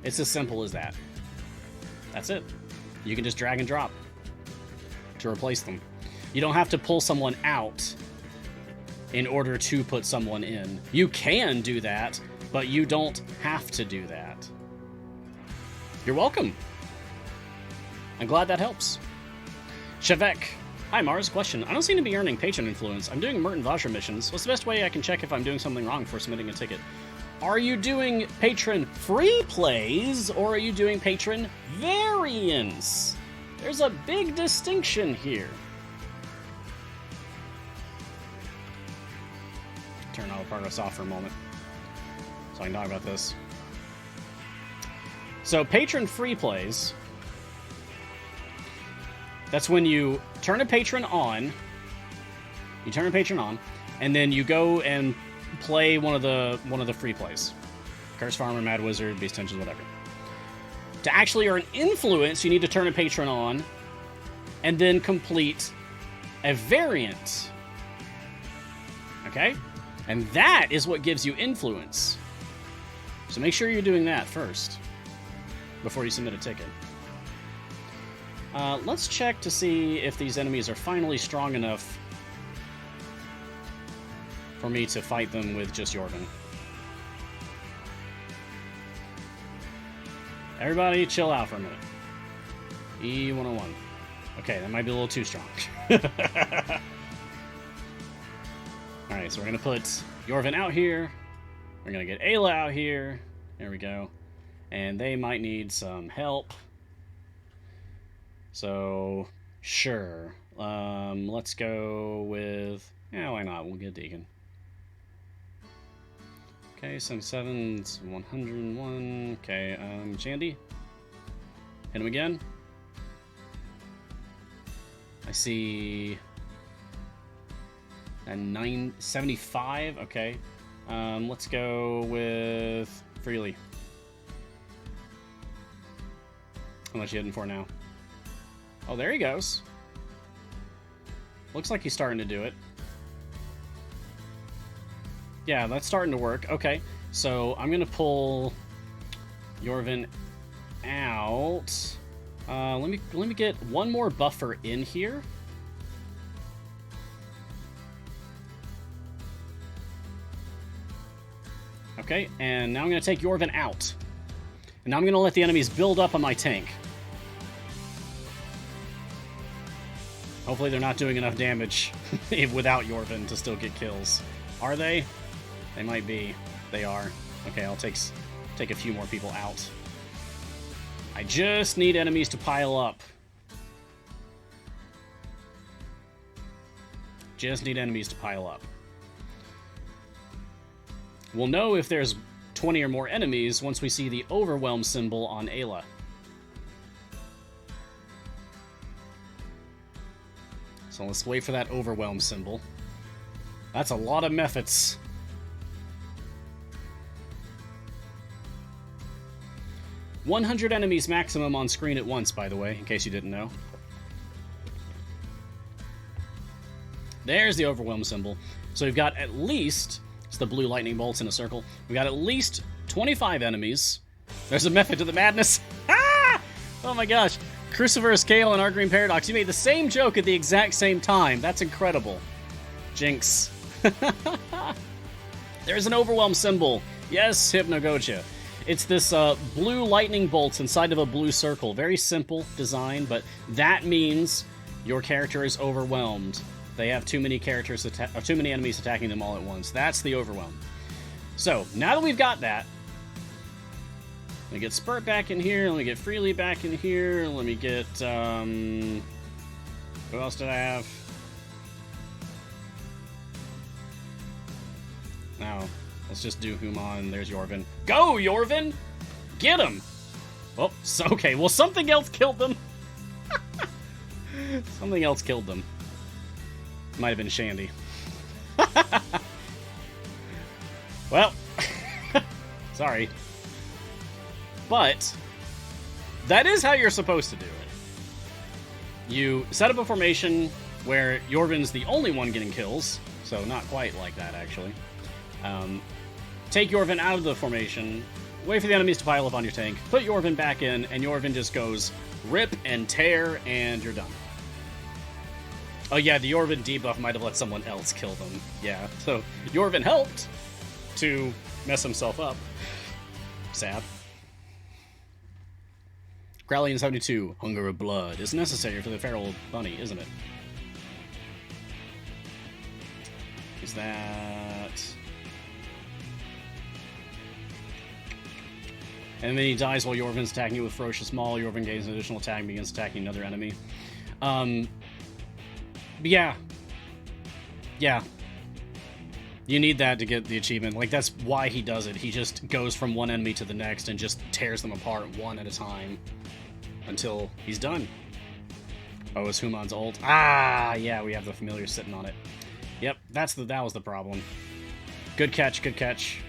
It's as simple as that. That's it. You can just drag and drop to replace them. You don't have to pull someone out in order to put someone in. You can do that, but you don't have to do that. You're welcome. I'm glad that helps. Shavek. Hi, Mars. Question. I don't seem to be earning patron influence. I'm doing Mert and Vajra missions. What's the best way I can check if I'm doing something wrong for submitting a ticket? Are you doing patron free plays, or are you doing patron variants? There's a big distinction here. Turn auto progress off for a moment so I can talk about this. So patron free plays, that's when you turn a patron on, and then you go and play one of the free plays. Curse Farmer, Mad Wizard, Beast Engine, whatever. To actually earn influence, you need to turn a patron on and then complete a variant. Okay? And that is what gives you influence. So make sure you're doing that first before you submit a ticket. Let's check to see if these enemies are finally strong enough for me to fight them with just Yorvin. Everybody chill out for a minute. E101. Okay, that might be a little too strong. Alright, so we're going to put Yorvin out here. We're going to get Ayla out here. There we go. And they might need some help. So, sure. Let's go with... Yeah, why not? We'll get Deacon. Okay, 77, 101. Okay, Shandy. Hit him again. I see... a 975. Okay. Let's go with Freely. How much are you hitting for now? Oh, there he goes. Looks like he's starting to do it. Yeah, that's starting to work. Okay, so I'm gonna pull Yorvin out. Let me get one more buffer in here. Okay, and now I'm gonna take Yorvin out. And now I'm gonna let the enemies build up on my tank. Hopefully they're not doing enough damage without Yorvin to still get kills. Are they? They might be. They are. Okay, I'll take a few more people out. I just need enemies to pile up. Just need enemies to pile up. We'll know if there's 20 or more enemies once we see the overwhelm symbol on Ayla. So let's wait for that overwhelm symbol. That's a lot of methods. $100 enemies maximum on screen at once, by the way, in case you didn't know. There's the overwhelm symbol. So we've got at least... It's the blue lightning bolts in a circle. We've got at least 25 enemies. There's a method to the madness. Ah! Oh my gosh. Cruciferous Kale and Our Green Paradox, you made the same joke at the exact same time. That's incredible. Jinx. There's an overwhelm symbol. Yes, Hypnagogia. It's this blue lightning bolts inside of a blue circle. Very simple design, but that means your character is overwhelmed. They have too many characters, or too many enemies attacking them all at once. That's the overwhelm. So, now that we've got that, let me get Spurt back in here, let me get Freely back in here, let me get, who else did I have? Now, let's just do Human, there's Yorvin. Go, Yorvin! Get him! Oh, so, okay, well, something else killed them. Something else killed them. Might have been Shandy. Well, sorry. But that is how you're supposed to do it. You set up a formation where Yorvin's the only one getting kills, so not quite like that, actually. Take Yorvin out of the formation, wait for the enemies to pile up on your tank, put Yorvin back in, and Yorvin just goes rip and tear, and you're done. Oh yeah, the Yorvin debuff might have let someone else kill them. Yeah, so Yorvin helped to mess himself up. Sad. Growlian 72, Hunger of Blood is necessary for the feral bunny, isn't it? Is that... And then he dies while Yorvin's attacking you with Ferocious Maul. Yorvin gains an additional attack and begins attacking another enemy. Yeah. Yeah. You need that to get the achievement. Like, that's why he does it. He just goes from one enemy to the next and just tears them apart one at a time until he's done. Oh, is Human's ult? Ah, yeah, we have the familiar sitting on it. Yep, that was the problem. Good catch, good catch.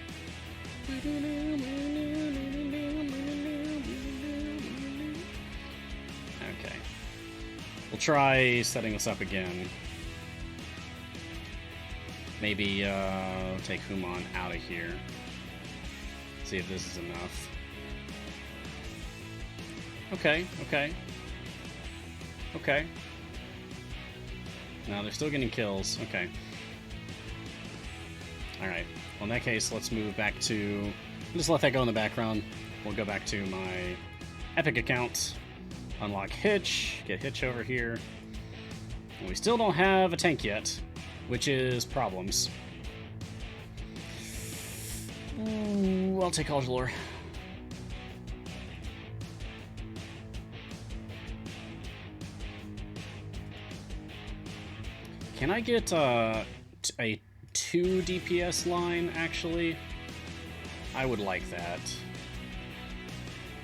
Okay. We'll try setting this up again. Maybe take Human out of here. See if this is enough. Okay, okay. Okay. No, they're still getting kills. Okay. Alright. Well, in that case, let's move back to... Just let that go in the background. We'll go back to my Epic account. Unlock Hitch. Get Hitch over here. And we still don't have a tank yet, which is problems. Ooh, I'll take College Lore. Can I get a 2 DPS line, actually? I would like that.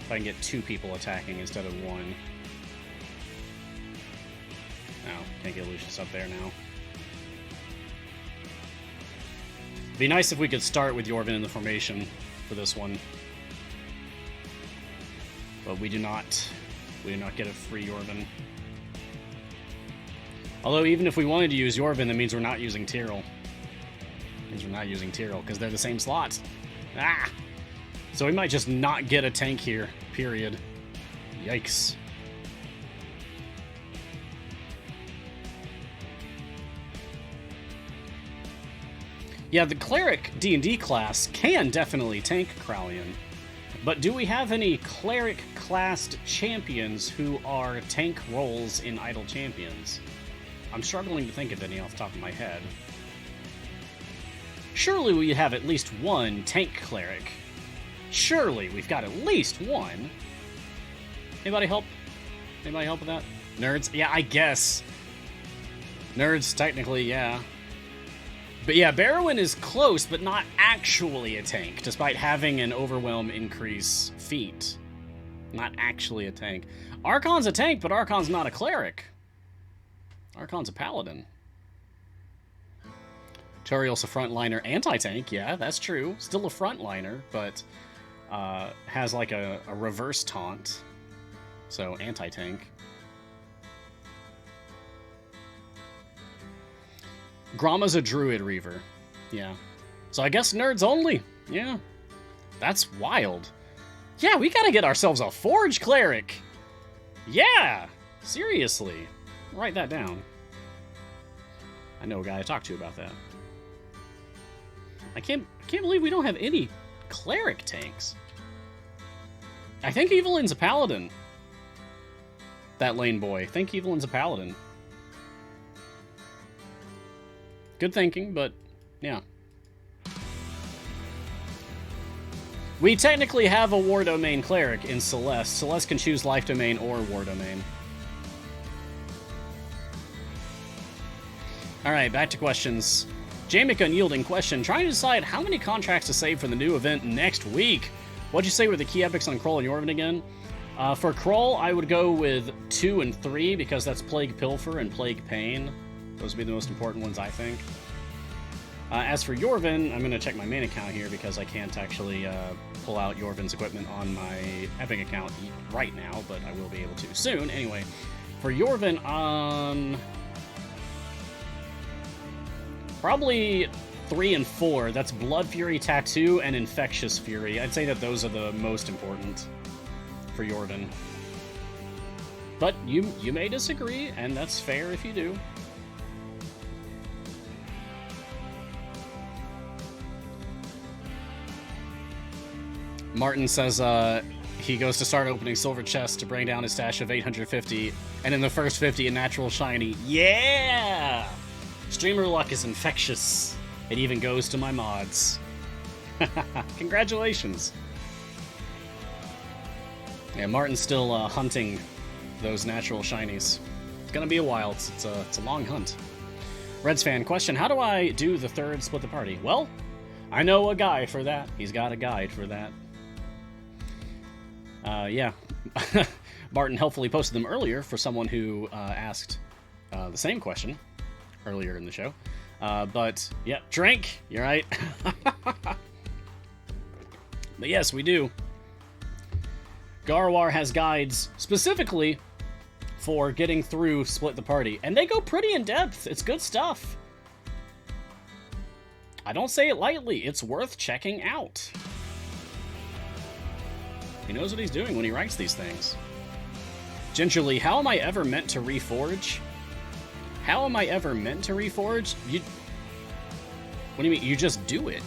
If I can get 2 people attacking instead of 1. No, can't get Lucius up there now. It'd be nice if we could start with Yorvin in the formation for this one. But we do not. We do not get a free Yorvin. Although, even if we wanted to use Yorvin, that means we're not using Tyrell. It means we're not using Tyrell, because they're the same slots. Ah! So we might just not get a tank here, period. Yikes. Yeah, the Cleric D&D class can definitely tank Kralian. But do we have any Cleric-classed champions who are tank roles in Idle Champions? I'm struggling to think of any off the top of my head. Surely we have at least one tank cleric. Surely we've got at least one. Anybody help? Anybody help with that? Nerds? Yeah, I guess. Nerds, technically, yeah. But yeah, Barrowin is close, but not actually a tank, despite having an Overwhelm increase feat. Not actually a tank. Archon's a tank, but Archon's not a cleric. Archon's a paladin. Turiel's a frontliner anti-tank, yeah, that's true. Still a frontliner, but has like a reverse taunt. So, anti-tank. Gromma's a druid reaver. Yeah. So I guess nerds only. Yeah. That's wild. Yeah, we gotta get ourselves a Forge Cleric. Yeah! Seriously. Write that down. I know a guy I talked to about that. I can't believe we don't have any cleric tanks. I think Evelyn's a paladin. That lane boy. I think Evelyn's a paladin. Good thinking, but yeah. We technically have a War Domain cleric in Celeste. Celeste can choose Life Domain or War Domain. Alright, back to questions. Jamick Unyielding question. Trying to decide how many contracts to save for the new event next week. What'd you say were the key epics on Kroll and Yorvin again? For Kroll, I would go with 2 and 3, because that's Plague Pilfer and Plague Pain. Those would be the most important ones, I think. As for Yorvin, I'm going to check my main account here, because I can't actually pull out Yorvin's equipment on my Epic account right now, but I will be able to soon. Anyway, for Yorvin, probably 3 and 4. That's Blood Fury Tattoo and Infectious Fury. I'd say that those are the most important for Yorvin. But you may disagree, and that's fair if you do. Martin says he goes to start opening silver chests to bring down his stash of 850, and in the first 50 a natural shiny. Yeah! Streamer luck is infectious. It even goes to my mods. Congratulations. Yeah, Martin's still hunting those natural shinies. It's gonna be a while. It's a long hunt. Reds fan question: how do I do the third split the party? Well, I know a guy for that. He's got a guide for that. Yeah. Martin helpfully posted them earlier for someone who asked the same question earlier in the show. But, yeah, drink! You're right. But yes, we do. Garwar has guides specifically for getting through Split the Party, and they go pretty in-depth. It's good stuff. I don't say it lightly. It's worth checking out. He knows what he's doing when he writes these things. Gingerly, how am I ever meant to reforge? How am I ever meant to reforge? What do you mean? You just do it.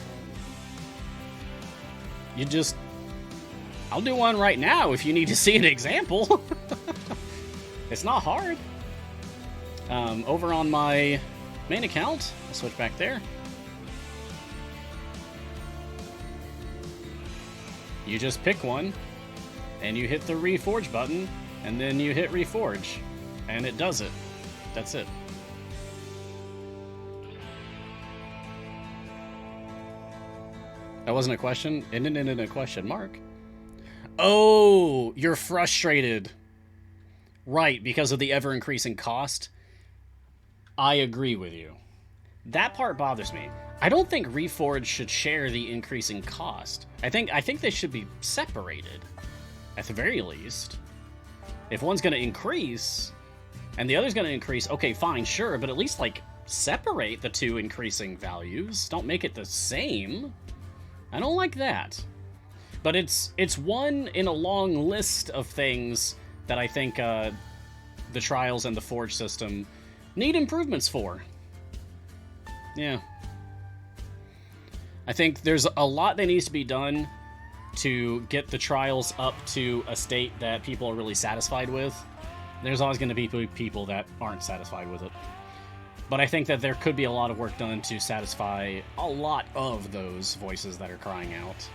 I'll do one right now if you need to see an example. It's not hard. Over on my main account, I'll switch back there. You just pick one, and you hit the Reforge button, and then you hit Reforge, and it does it. That's it. That wasn't a question? It ended in a question mark. Oh, you're frustrated. Right, because of the ever-increasing cost. I agree with you. That part bothers me. I don't think Reforge should share the increasing cost. I think they should be separated, at the very least. If one's going to increase, and the other's going to increase, okay, fine, sure, but at least, like, separate the two increasing values. Don't make it the same. I don't like that. But it's one in a long list of things that I think the Trials and the Forge system need improvements for. Yeah. I think there's a lot that needs to be done to get the Trials up to a state that people are really satisfied with. There's always going to be people that aren't satisfied with it. But I think that there could be a lot of work done to satisfy a lot of those voices that are crying out,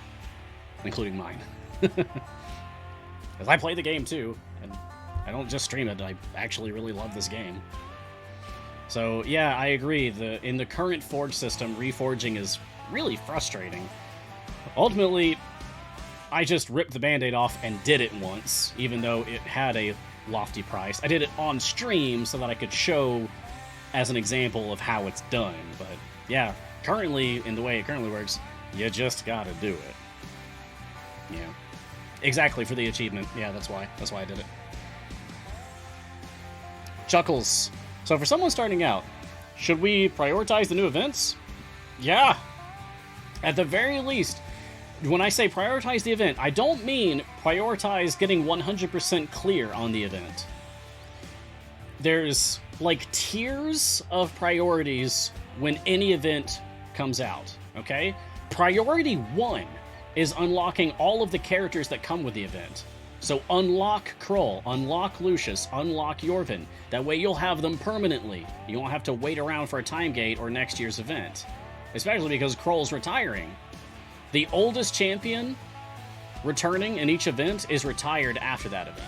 including mine. Because I play the game too, and I don't just stream it, I actually really love this game. So yeah, I agree, in the current Forge system, reforging is really frustrating. Ultimately, I just ripped the band-aid off and did it once, even though it had a lofty price. I did it on stream so that I could show as an example of how it's done. But yeah, currently, in the way it currently works, you just gotta do it. Yeah. Exactly, for the achievement. Yeah, that's why I did it. Chuckles. So for someone starting out, should we prioritize the new events? Yeah. At the very least, when I say prioritize the event, I don't mean prioritize getting 100% clear on the event. There's, like, tiers of priorities when any event comes out, okay? Priority 1 is unlocking all of the characters that come with the event. So unlock Kroll, unlock Lucius, unlock Yorvin. That way you'll have them permanently. You won't have to wait around for a time gate or next year's event. Especially because Kroll's retiring. The oldest champion returning in each event is retired after that event.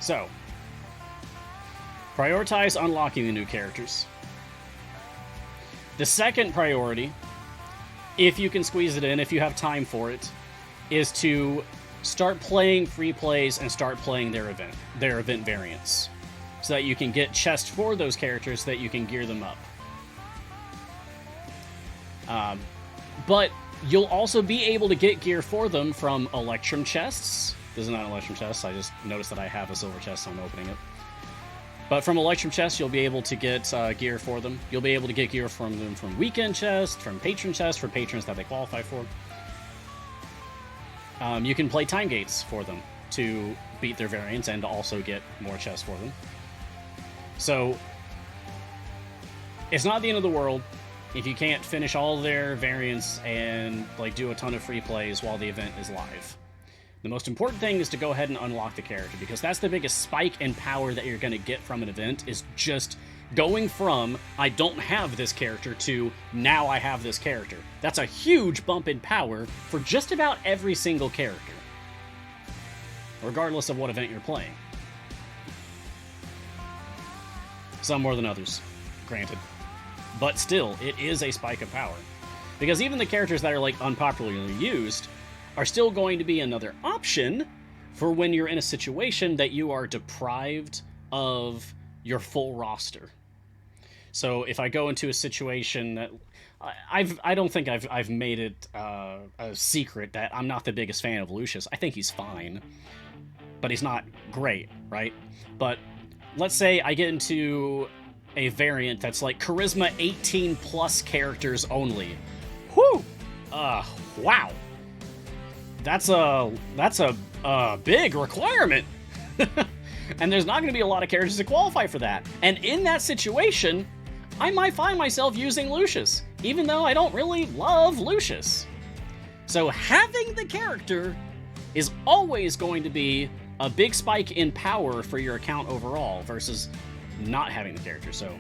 So, prioritize unlocking the new characters. The second priority, if you can squeeze it in, if you have time for it, is to start playing free plays and start playing their event variants, so that you can get chests for those characters, so that you can gear them up. But you'll also be able to get gear for them from Electrum chests. This is not an Electrum chest, I just noticed that I have a silver chest, so I'm opening it. But from Electrum chests, you'll be able to get gear for them. You'll be able to get gear from them from weekend chests, from patron chests, for patrons that they qualify for. You can play time gates for them to beat their variants and to also get more chests for them. So, it's not the end of the world if you can't finish all their variants and, like, do a ton of free plays while the event is live. The most important thing is to go ahead and unlock the character, because that's the biggest spike in power that you're going to get from an event, is just going from, I don't have this character, to, now I have this character. That's a huge bump in power for just about every single character, regardless of what event you're playing. Some more than others, granted. But still, it is a spike of power. Because even the characters that are, like, unpopularly used are still going to be another option for when you're in a situation that you are deprived of your full roster. So if I go into a situation that I don't think I've made it a secret that I'm not the biggest fan of Lucius. I think he's fine, but he's not great, right? But let's say I get into a variant that's like Charisma 18 plus characters only. Whew! Wow. that's a big requirement. And there's not going to be a lot of characters to qualify for that. And in that situation, I might find myself using Lucius, even though I don't really love Lucius. So having the character is always going to be a big spike in power for your account overall versus not having the character. So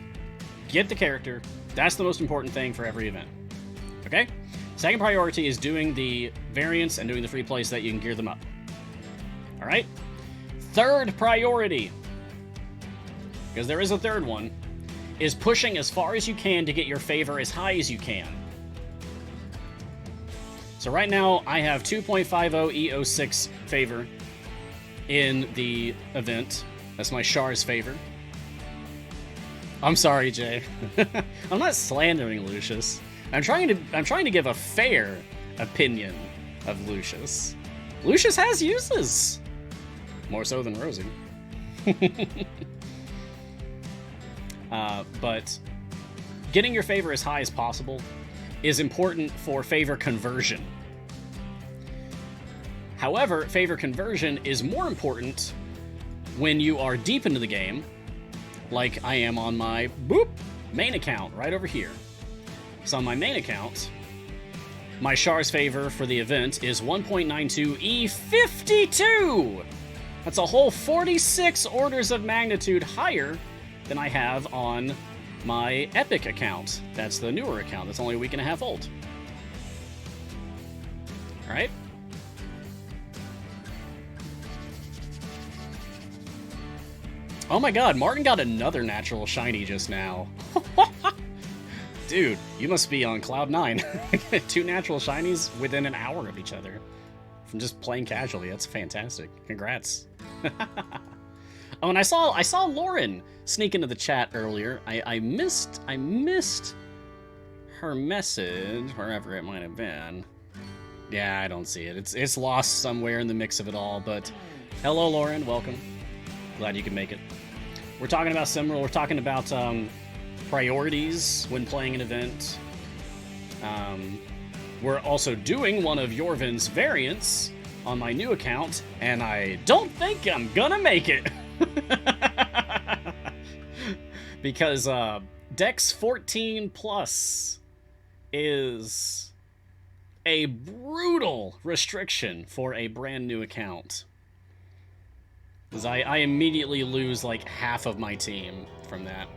get the character. That's the most important thing for every event. Okay? Second priority is doing the variants and doing the free plays so that you can gear them up. All right? Third priority, because there is a third one, is pushing as far as you can to get your favor as high as you can. So right now, I have 2.50 EO6 favor in the event. That's my Char's favor. I'm sorry, Jay. I'm not slandering Lucius. I'm trying to give a fair opinion of Lucius. Lucius has uses. More so than Rosie. But getting your favor as high as possible is important for favor conversion. However, favor conversion is more important when you are deep into the game, like I am on my main account right over here. So on my main account, my Char's favor for the event is 1.92 E52! That's a whole 46 orders of magnitude higher than I have on my Epic account. That's the newer account. That's only a week and a half old. All right? Oh my god, Martin got another natural shiny just now. Dude, you must be on cloud 9. 2 natural shinies within an hour of each other. From just playing casually. That's fantastic. Congrats. Oh, and I saw Lauren sneak into the chat earlier. I missed her message, wherever it might have been. Yeah, I don't see it. It's lost somewhere in the mix of it all, but hello, Lauren. Welcome. Glad you could make it. We're talking about Simral. We're talking about priorities when playing an event. We're also doing one of Yorvin's variants on my new account, and I don't think I'm gonna make it. Because Dex 14 Plus is a brutal restriction for a brand new account. Because I immediately lose like half of my team from that.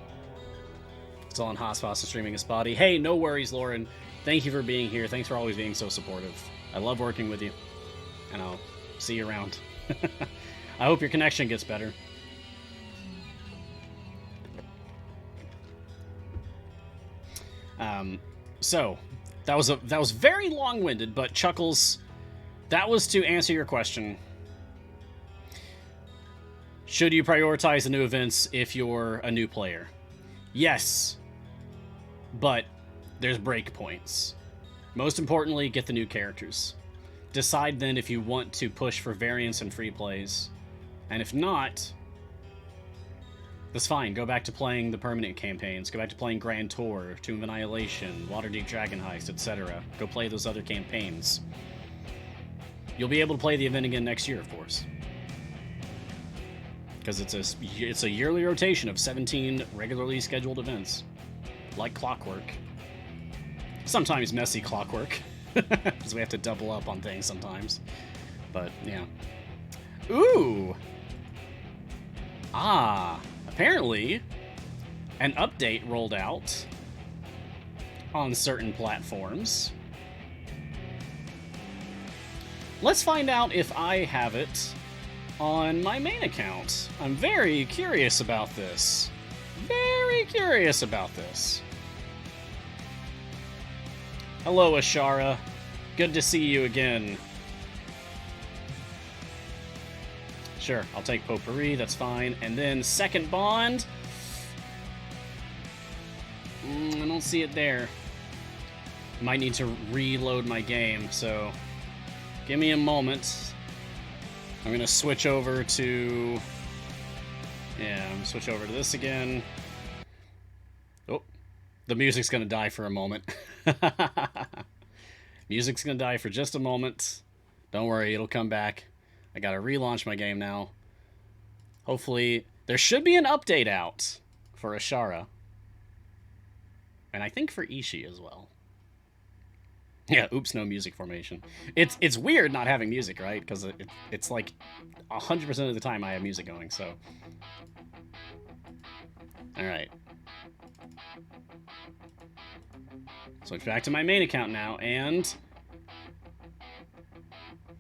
Still on hotspots and streaming a spotty. Hey, no worries, Lauren. Thank you for being here. Thanks for always being so supportive. I love working with you. And I'll see you around. I hope your connection gets better. So that was very long-winded, but Chuckles, that was to answer your question. Should you prioritize the new events if you're a new player? Yes, but there's breakpoints. Most importantly, get the new characters. Decide then if you want to push for variants and free plays. And if not, that's fine. Go back to playing the permanent campaigns. Go back to playing Grand Tour, Tomb of Annihilation, Waterdeep Dragon Heist, etc. Go play those other campaigns. You'll be able to play the event again next year, of course. Because it's a yearly rotation of 17 regularly scheduled events. Like clockwork. Sometimes messy clockwork. Because we have to double up on things sometimes. But, yeah. Ooh! Ah, apparently an update rolled out on certain platforms. Let's find out if I have it on my main account. I'm very curious about this. Very curious about this. Hello, Ashara. Good to see you again. Sure, I'll take Potpourri, that's fine. And then Second Bond. I don't see it there. Might need to reload my game, so give me a moment. I'm gonna switch over to... Yeah, I'm gonna switch over to this again. Oh, the music's gonna die for a moment. Music's gonna die for just a moment. Don't worry, it'll come back. I gotta relaunch my game now. Hopefully, there should be an update out for Ashara. And I think for Ishii as well. Yeah, oops, no music formation. It's weird not having music, right? Because it's like 100% of the time I have music going, so. Alright. Switch back to my main account now, and...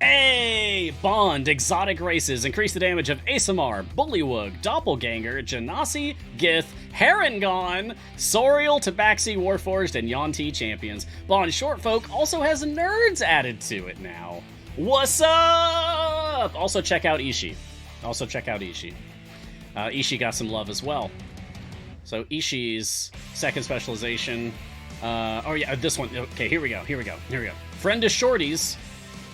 Hey! Bond, Exotic Races, increase the damage of Asamar, Bullywug, Doppelganger, Genasi, Gith, Harengon, Sorial, Tabaxi, Warforged, and Yuan-Ti champions. Bond Short Folk also has nerds added to it now. What's up? Also check out Ishii. Ishii got some love as well. So Ishii's second specialization... oh yeah, this one. Okay, here we go. Friend to Shorties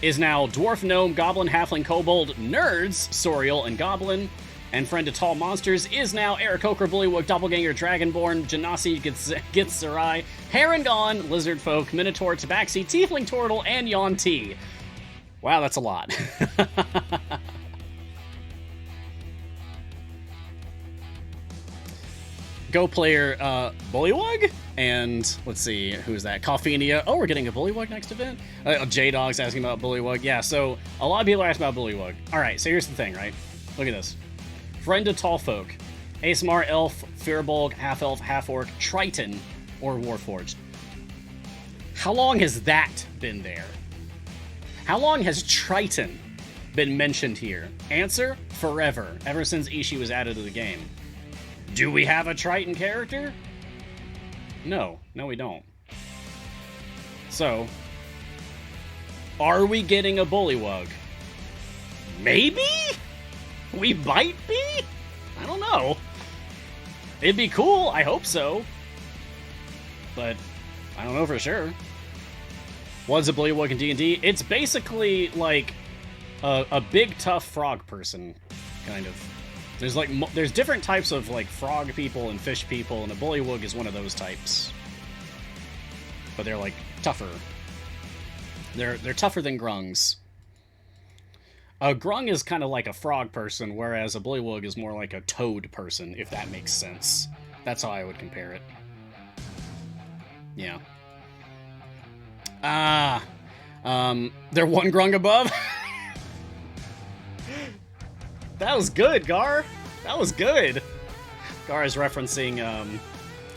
is now Dwarf, Gnome, Goblin, Halfling, Kobold, Nerds, Sorial, and Goblin. And Friend to Tall Monsters is now Aarakocra, Bullywug, Doppelganger, Dragonborn, Genasi, Githzerai, Harengon, Lizard Folk, Minotaur, Tabaxi, Tiefling Turtle, and Yuan-Ti. Wow, that's a lot. Go player Bullywug, and let's see, who's that? Coffeenia. Oh, we're getting a Bullywug next event? J-Dog's asking about Bullywug. Yeah, so a lot of people are asking about Bullywug. Alright, so here's the thing, right? Look at this. Friend to Tall Folk. Asamar, Elf, Firbolg, Half-Elf, Half-Orc, Triton, or Warforged. How long has that been there? How long has Triton been mentioned here? Answer, forever. Ever since Ishii was added to the game. Do we have a Triton character? No, we don't. So, are we getting a Bullywug? Maybe? We might be? I don't know. It'd be cool, I hope so. But, I don't know for sure. What's a Bullywug in D&D? It's basically like a big tough frog person, kind of. There's different types of like frog people and fish people, and a Bullywug is one of those types. But they're like tougher. They're tougher than grungs. A grung is kind of like a frog person, whereas a Bullywug is more like a toad person, if that makes sense. That's how I would compare it. Yeah. They're one grung above? That was good, Gar. That was good. Gar is referencing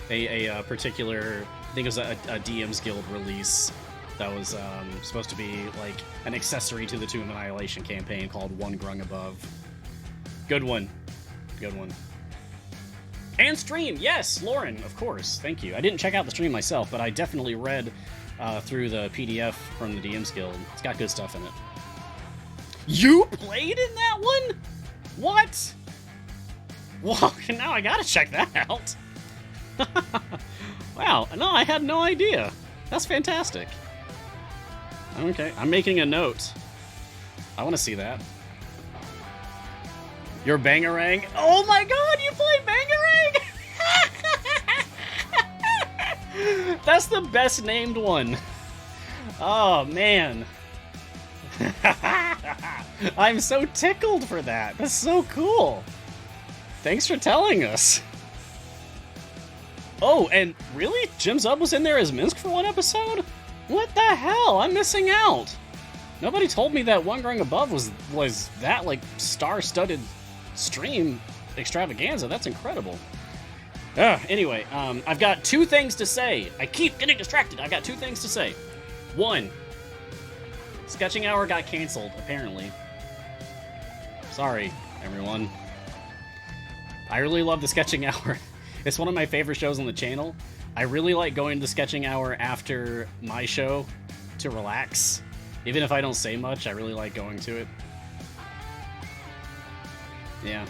a particular, I think it was a DM's Guild release that was supposed to be like an accessory to the Tomb of Annihilation campaign called One Grung Above. Good one. Good one. And stream, yes, Lauren, of course. Thank you. I didn't check out the stream myself, but I definitely read through the PDF from the DM's Guild. It's got good stuff in it. You played in that one? What? Well, now I gotta check that out. Wow, no, I had no idea. That's fantastic. Okay, I'm making a note. I want to see that. Your Bangarang? Oh my god, you played Bangarang! That's the best named one. Oh, man. I'm so tickled for that. That's so cool. Thanks for telling us. Oh, and really? Jim Zub was in there as Minsk for one episode? What the hell? I'm missing out. Nobody told me that One Grung Above was that, like, star-studded stream extravaganza. That's incredible. Anyway, I've got two things to say. I keep getting distracted. I've got two things to say. One, Sketching Hour got canceled, apparently. Sorry, everyone. I really love the Sketching Hour. It's one of my favorite shows on the channel. I really like going to the Sketching Hour after my show to relax. Even if I don't say much, I really like going to it. Yeah.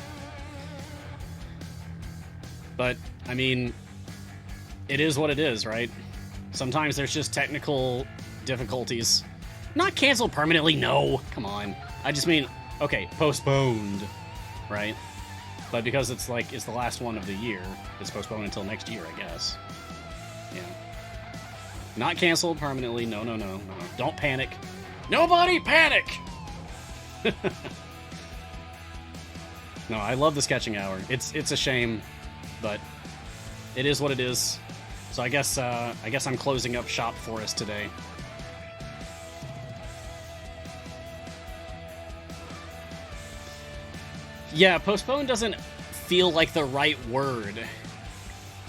But, I mean, it is what it is, right? Sometimes there's just technical difficulties. Not canceled permanently, no. Come on. I just mean, okay, postponed, right? But because it's like, it's the last one of the year, it's postponed until next year, I guess. Yeah. Not canceled permanently, no. Don't panic. Nobody panic! No, I love the sketching hour. It's a shame, but it is what it is. So I guess I'm closing up shop for us today. Yeah, postpone doesn't feel like the right word,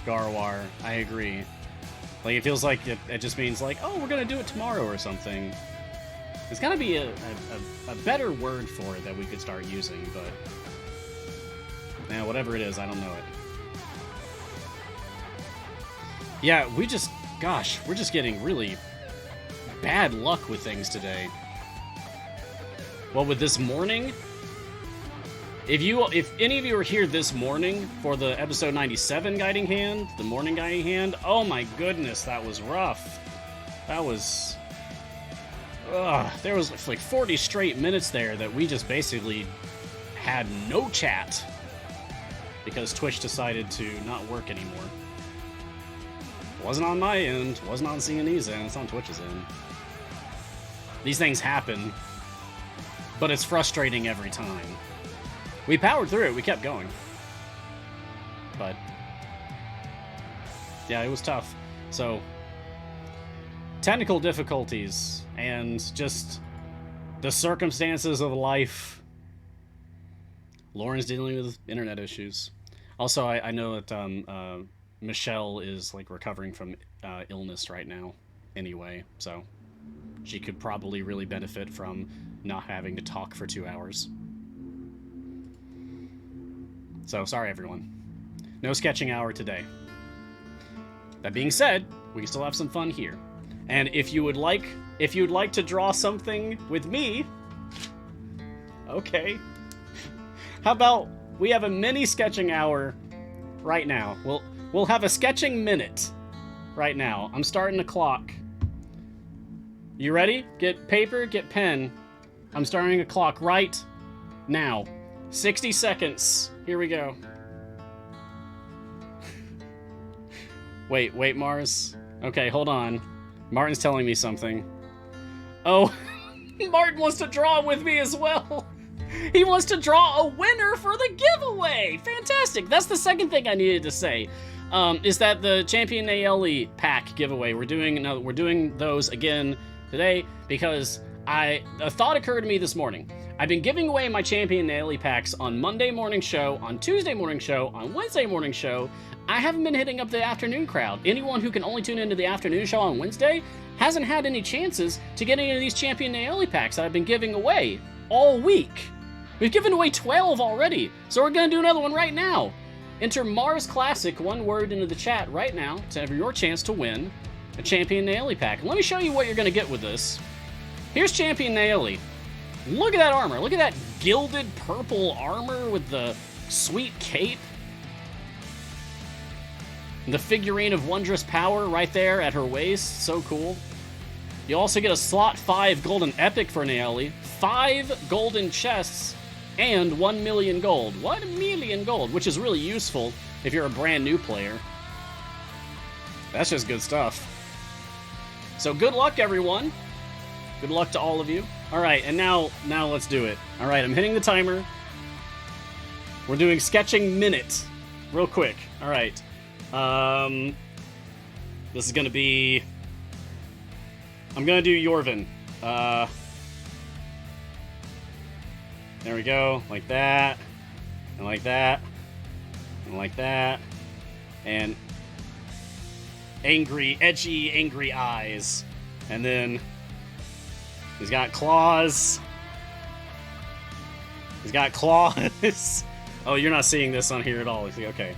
Garwar. I agree. Like, it feels like it just means like, oh, we're gonna do it tomorrow or something. There's gotta be a better word for it that we could start using, but whatever it is, I don't know it. Yeah, we're just getting really bad luck with things today. Well, with this morning, if any of you were here this morning for the episode 97 guiding hand, the morning guiding hand, oh my goodness, that was rough. That was... there was like 40 straight minutes there that we just basically had no chat because Twitch decided to not work anymore. Wasn't on my end, wasn't on CNE's end, it's on Twitch's end. These things happen, but it's frustrating every time. We powered through it, we kept going. But yeah, it was tough. So, technical difficulties and just the circumstances of life. Lauren's dealing with internet issues. Also, I know that Michelle is like recovering from illness right now anyway, so she could probably really benefit from not having to talk for 2 hours. So, sorry everyone. No sketching hour today. That being said, we can still have some fun here. And if you'd like to draw something with me, okay. How about we have a mini sketching hour right now? We'll have a sketching minute right now. I'm starting the clock. You ready? Get paper, get pen. I'm starting a clock right now. 60 seconds. Here we go. Wait, Mars. Okay, hold on. Martin's telling me something. Oh, Martin wants to draw with me as well. He wants to draw a winner for the giveaway. Fantastic. That's the second thing I needed to say. Is that the Champion ALE pack giveaway. We're doing those again today because a thought occurred to me this morning. I've been giving away my Champion ALE packs on Monday morning show, on Tuesday morning show, on Wednesday morning show. I haven't been hitting up the afternoon crowd. Anyone who can only tune into the afternoon show on Wednesday hasn't had any chances to get any of these Champion ALE packs that I've been giving away all week. We've given away 12 already, so we're going to do another one right now. Enter Mars Classic, one word, into the chat right now to have your chance to win a Champion ALE pack. Let me show you what you're going to get with this. Here's Champion ALE. Look at that armor. Look at that gilded purple armor with the sweet cape. The figurine of wondrous power right there at her waist. So cool. You also get a slot 5 golden epic for Naeli, 5 golden chests, and 1 million gold. 1 million gold, which is really useful if you're a brand new player. That's just good stuff. So good luck, everyone. Good luck to all of you. All right, and now let's do it. All right, I'm hitting the timer. We're doing sketching minute, real quick. All right. This is gonna be. I'm gonna do Yorvin. There we go, like that, and like that, and like that, and edgy, angry eyes, and then he's got claws. He's got claws. Oh, you're not seeing this on here at all. Okay,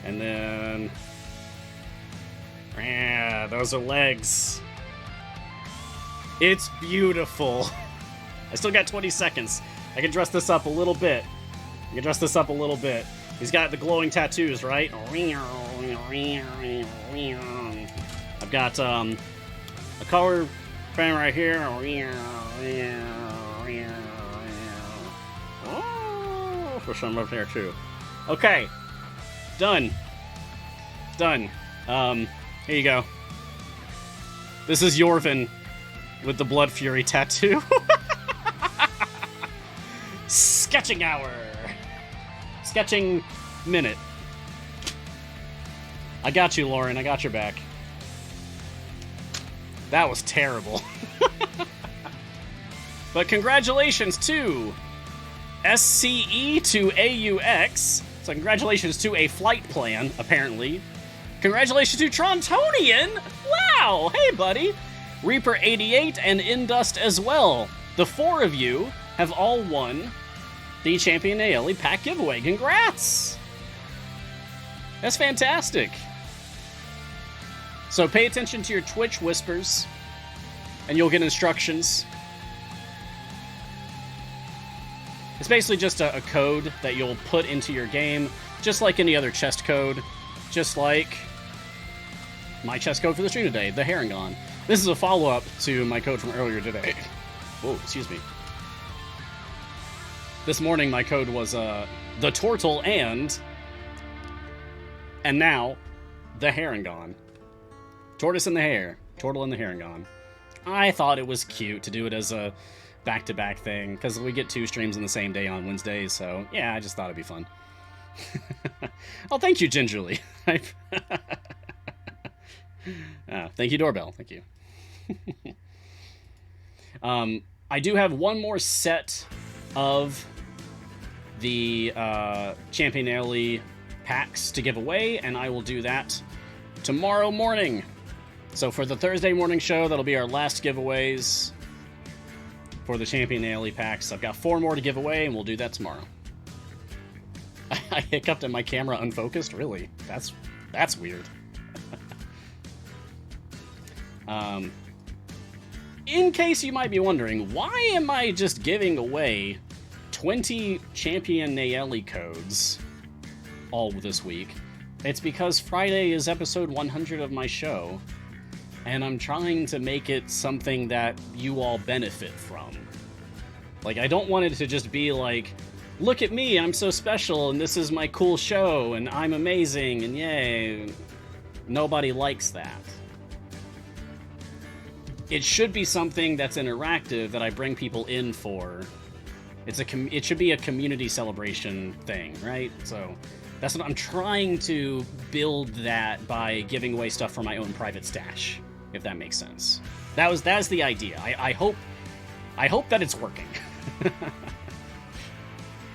and then those are legs. It's beautiful. I still got 20 seconds. I can dress this up a little bit. He's got the glowing tattoos, right? I've got a color pen right here. Oh, for some up there too. Okay, done. Here you go. This is Yorvin. with the Blood Fury tattoo. Sketching hour. Sketching minute. I got you, Lauren. I got your back. That was terrible. But congratulations to SCE to AUX. So congratulations to a flight plan, apparently. Congratulations to Trontonian. Wow. Hey, buddy. Reaper88 and Indust as well. The 4 of you have all won the Champion ALE pack giveaway. Congrats. That's fantastic. So pay attention to your Twitch whispers, and you'll get instructions. It's basically just a code that you'll put into your game, just like any other chest code, just like my chest code for the stream today, the Harangon. This is a follow-up to my code from earlier today. Whoa, excuse me. This morning my code was the Tortle and now the Harangon. Tortoise and the Hare. Tortle and the Harangon. I thought it was cute to do it as a back-to-back thing, because we get 2 streams on the same day on Wednesdays, so yeah, I just thought it'd be fun. Oh, thank you, Gingerly. Thank you, Doorbell. Thank you. I do have one more set of the Champion ALE packs to give away, and I will do that tomorrow morning. So for the Thursday morning show, that'll be our last giveaways for the Champion ALE packs. I've got 4 more to give away, and we'll do that tomorrow. I hiccuped and my camera unfocused? Really? That's weird. In case you might be wondering, why am I just giving away 20 Champion ALE codes all this week? It's because Friday is episode 100 of my show, and I'm trying to make it something that you all benefit from. Like, I don't want it to just be like, look at me, I'm so special, and this is my cool show, and I'm amazing, and yay. Nobody likes that. It should be something that's interactive that I bring people in for. It should be a community celebration thing, right? So that's what I'm trying to build, that by giving away stuff from my own private stash, if that makes sense. That's the idea. I hope that it's working.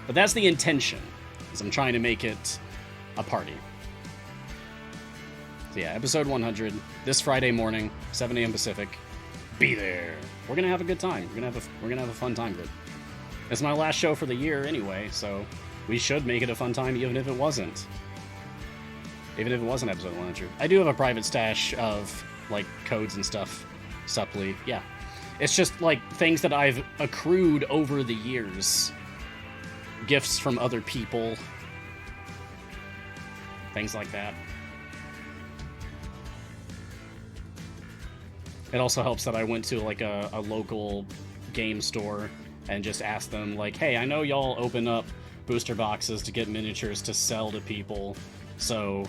But that's the intention, is I'm trying to make it a party. So yeah, episode 100 this Friday morning, 7 a.m. Pacific. Be there. We're gonna have a good time. We're gonna have a fun time with it. It's my last show for the year anyway, so we should make it a fun time, even if it wasn't. Even if it wasn't episode 100. I do have a private stash of like codes and stuff. Supply, yeah. It's just like things that I've accrued over the years. Gifts from other people. Things like that. It also helps that I went to like a local game store and just asked them like, hey, I know y'all open up booster boxes to get miniatures to sell to people, so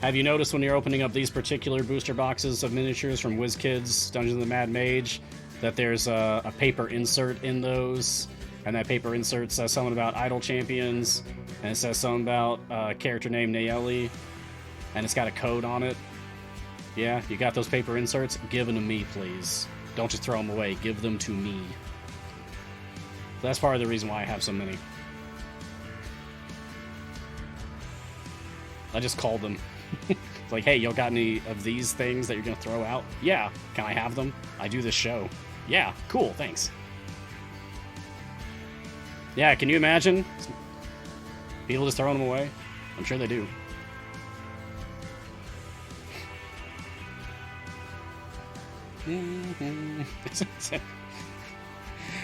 have you noticed when you're opening up these particular booster boxes of miniatures from WizKids, Dungeons of the Mad Mage, that there's a paper insert in those, and that paper insert says something about idle champions, and it says something about character name Nayeli, and it's got a code on it? Yeah, you got those paper inserts? Give them to me, please. Don't just throw them away. Give them to me. So that's part of the reason why I have so many. I just called them. It's like, hey, y'all got any of these things that you're going to throw out? Yeah. Can I have them? I do this show. Yeah, cool, thanks. Yeah, can you imagine? People just throwing them away? I'm sure they do.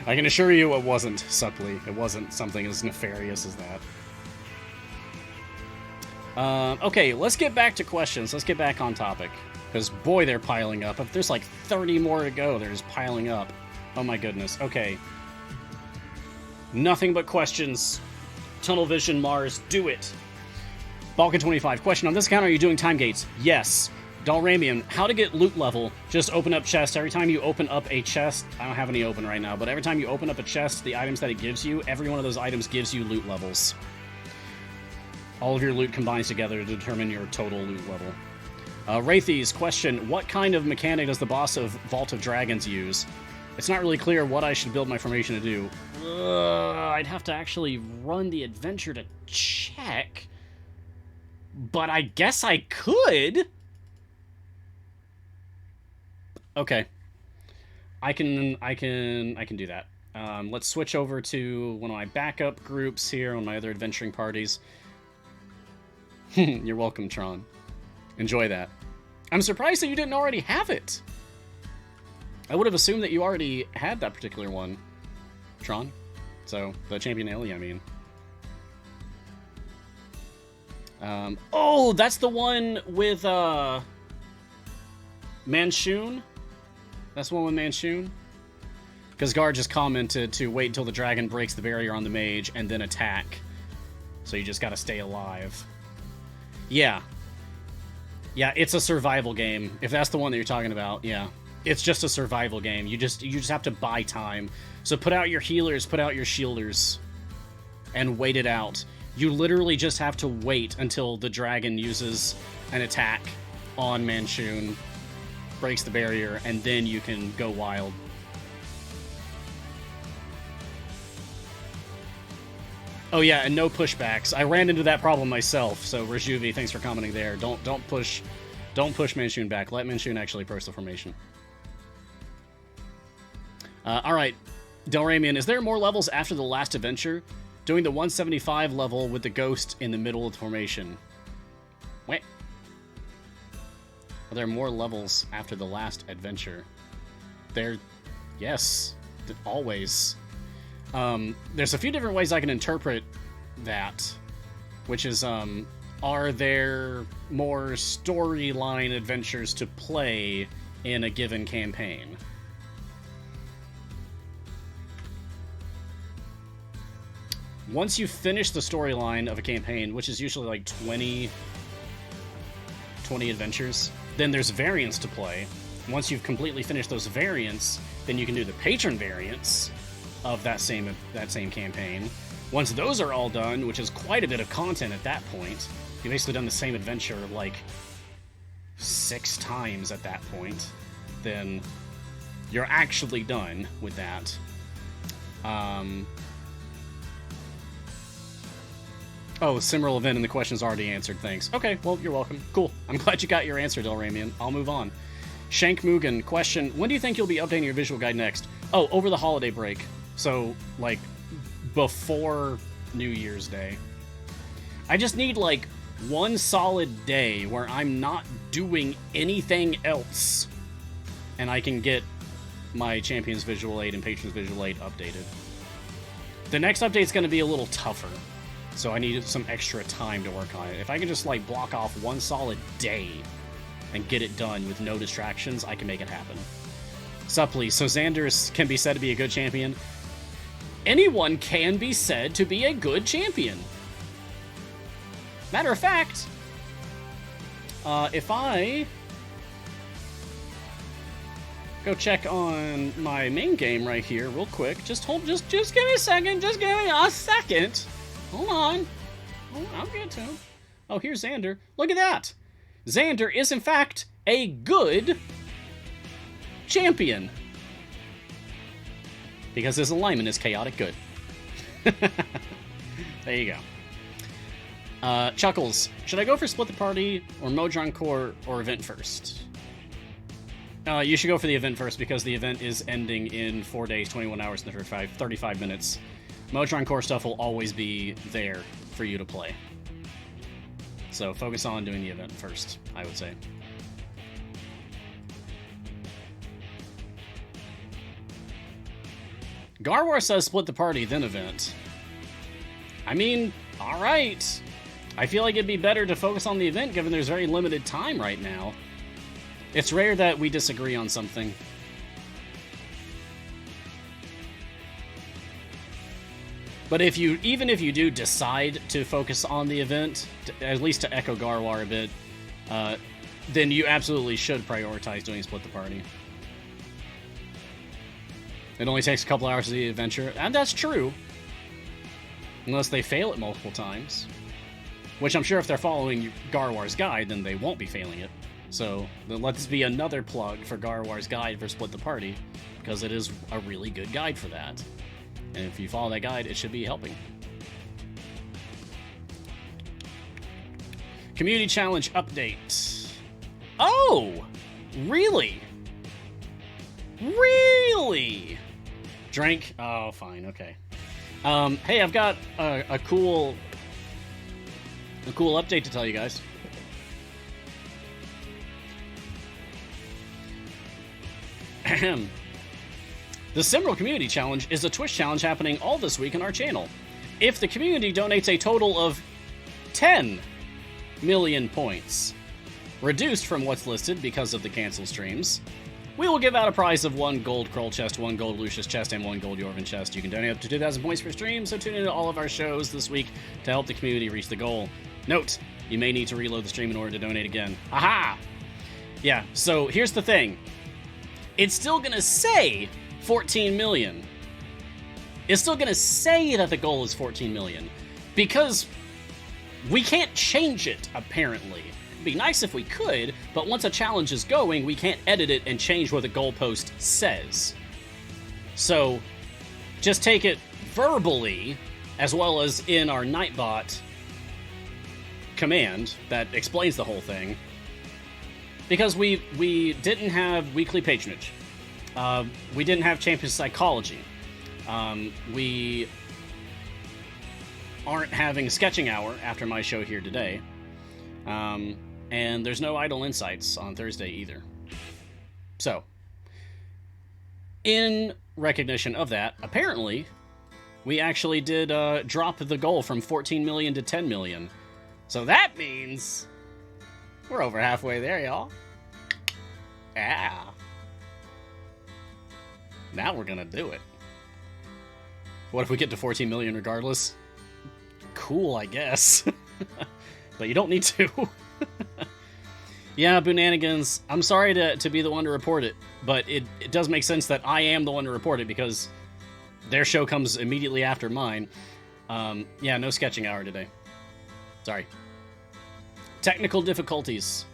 I can assure you it wasn't Supply. It wasn't something as nefarious as that. Okay, let's get back to questions. Let's get back on topic. Because, boy, they're piling up. If there's like 30 more to go, they're just piling up. Oh my goodness. Okay. Nothing but questions. Tunnel Vision Mars, do it. Balkan25, question, on this account, are you doing time gates? Yes. Dalramian, how to get loot level. Just open up chest. Every time you open up a chest, I don't have any open right now, but every time you open up a chest, the items that it gives you, every one of those items gives you loot levels. All of your loot combines together to determine your total loot level. Wraithies, question, what kind of mechanic does the boss of Vault of Dragons use? It's not really clear what I should build my formation to do. I'd have to actually run the adventure to check. But I guess I could. Okay. I can do that. Let's switch over to one of my backup groups here on my other adventuring parties. You're welcome, Tron. Enjoy that. I'm surprised that you didn't already have it. I would have assumed that you already had that particular one, Tron. So, the Champion Ellie, I mean. Oh, that's the one with, Manshoon? That's the one with Manshoon? Because Gar just commented to wait until the dragon breaks the barrier on the mage and then attack. So you just gotta stay alive. Yeah. Yeah, it's a survival game. If that's the one that you're talking about, yeah. It's just a survival game. You just have to buy time. So put out your healers, put out your shielders, and wait it out. You literally just have to wait until the dragon uses an attack on Manshoon, breaks the barrier, and then you can go wild. Oh yeah, and no pushbacks. I ran into that problem myself, so Rejuvi, thanks for commenting there. Don't push Manshoon back. Let Manshoon actually approach the formation. Alright, Delramian, is there more levels after the last adventure? Doing the 175 level with the ghost in the middle of the formation. Wait. Are there more levels after the last adventure? Yes. Always. There's a few different ways I can interpret that, which is, are there more storyline adventures to play in a given campaign? Once you finish the storyline of a campaign, which is usually like 20 adventures, then there's variants to play. Once you've completely finished those variants, then you can do the patron variants of that same campaign. Once those are all done, which is quite a bit of content at that point, you've basically done the same adventure like 6 times at that point, then you're actually done with that. Oh, Simral event and the question's already answered, thanks. Okay, well, you're welcome. Cool. I'm glad you got your answer, Delramian. I'll move on. Shank Mugen, question, when do you think you'll be updating your visual guide next? Oh, over the holiday break. So, like, before New Year's Day. I just need, like, one solid day where I'm not doing anything else, and I can get my Champions Visual Aid and Patrons Visual Aid updated. The next update's going to be a little tougher, so I need some extra time to work on it. If I can just, like, block off one solid day and get it done with no distractions, I can make it happen. Supply, so Xander can be said to be a good champion. Anyone can be said to be a good champion. Matter of fact, if I go check on my main game right here real quick, just give me a second, Hold on. I'll get to him. Oh, here's Xander. Look at that. Xander is, in fact, a good champion. Because his alignment is chaotic good. There you go. Chuckles. Should I go for Split the Party or Mojang Core or Event first? You should go for the event first because the event is ending in 4 days, 21 hours, and 35 minutes. Mojang Core stuff will always be there for you to play. So focus on doing the event first, I would say. Garwar says split the party, then event. I mean, alright. I feel like it'd be better to focus on the event given there's very limited time right now. It's rare that we disagree on something. But even if you do decide to focus on the event, at least to echo Garwar a bit, then you absolutely should prioritize doing Split the Party. It only takes a couple hours to the adventure, and that's true. Unless they fail it multiple times. Which I'm sure if they're following Garwar's guide, then they won't be failing it. So, then let this be another plug for Garwar's guide for Split the Party, because it is a really good guide for that. And if you follow that guide, it should be helping. Community Challenge update. Oh! Really? Really? Drink? Oh, fine, okay. Hey, I've got a cool update to tell you guys. The Simral Community Challenge is a Twitch challenge happening all this week on our channel. If the community donates a total of 10 million points, reduced from what's listed because of the cancel streams, we will give out a prize of 1 gold Kroll chest, 1 gold Lucius chest, and 1 gold Jorvin chest. You can donate up to 2,000 points per stream, so tune in to all of our shows this week to help the community reach the goal. Note, you may need to reload the stream in order to donate again. Aha! Yeah, so here's the thing. It's still gonna say 14 million. It's still gonna say that the goal is 14 million, because we can't change it, apparently. It'd be nice if we could, but once a challenge is going, we can't edit it and change what the goalpost says. So, just take it verbally, as well as in our Nightbot command that explains the whole thing. Because we didn't have weekly patronage. We didn't have Champion Psychology. We aren't having sketching hour after my show here today. And there's no Idle Insights on Thursday either. So, in recognition of that, apparently, we actually did drop the goal from 14 million to 10 million. So that means we're over halfway there, y'all. Yeah. Now we're gonna do it. What if we get to 14 million regardless? Cool, I guess. But you don't need to. Yeah, Boonanigans, I'm sorry to be the one to report it, but it does make sense that I am the one to report it because their show comes immediately after mine. Yeah, no sketching hour today. Sorry. Technical difficulties.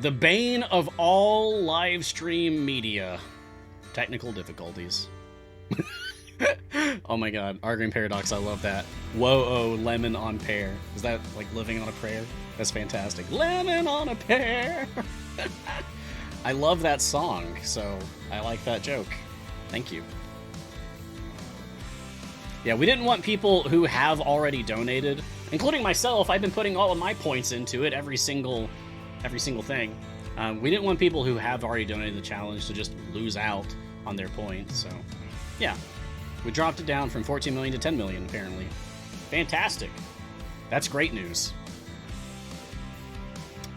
The bane of all live stream media. Technical difficulties. Oh my god, Argreen Paradox, I love that. Whoa-oh, lemon on pear. Is that like living on a prayer? That's fantastic. Lemon on a pear! I love that song, so I like that joke. Thank you. Yeah, we didn't want people who have already donated, including myself. I've been putting all of my points into it, every single thing. We didn't want people who have already donated the challenge to just lose out on their points, so yeah. We dropped it down from 14 million to 10 million, apparently. Fantastic. That's great news.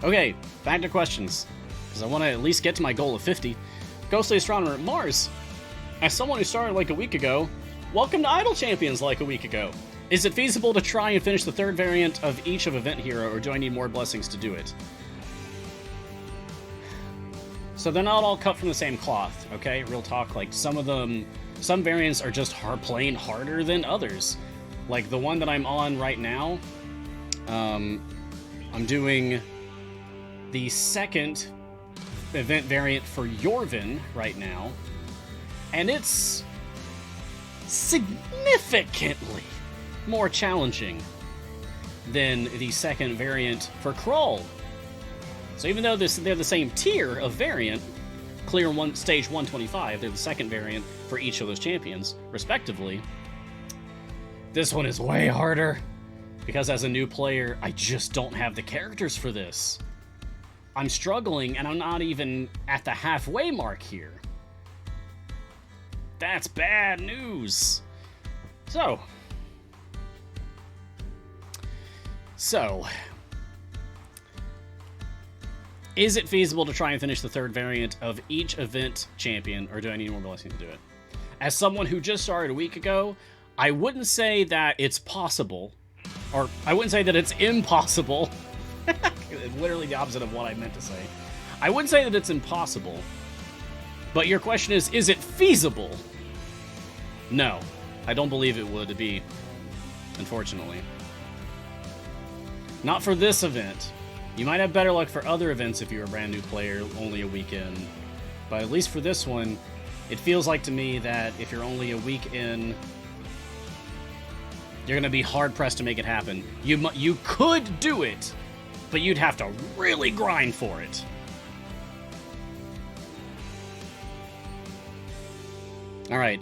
Okay, back to questions, because I want to at least get to my goal of 50. Ghostly Astronomer, Mars, as someone who started like a week ago, welcome to Idle Champions like a week ago. Is it feasible to try and finish the third variant of each of Event Hero, or do I need more blessings to do it? So they're not all cut from the same cloth, okay? Real talk, like some variants are just plain harder than others. Like the one that I'm on right now, I'm doing the second event variant for Jorvin right now, and it's significantly more challenging than the second variant for Kroll. So even though they're the same tier of variant, clear stage 125, they're the second variant for each of those champions, respectively. This one is way harder, because as a new player, I just don't have the characters for this. I'm struggling, and I'm not even at the halfway mark here. That's bad news. So, is it feasible to try and finish the third variant of each event champion, or do I need more blessings to do it? As someone who just started a week ago, I wouldn't say that it's possible, or I wouldn't say that it's impossible. Literally the opposite of what I meant to say. I would say that it's impossible. But your question is it feasible? No. I don't believe it would be, unfortunately. Not for this event. You might have better luck for other events if you're a brand new player, only a week in. But at least for this one, it feels like to me that if you're only a week in, you're going to be hard-pressed to make it happen. You could do it, but you'd have to really grind for it. All right.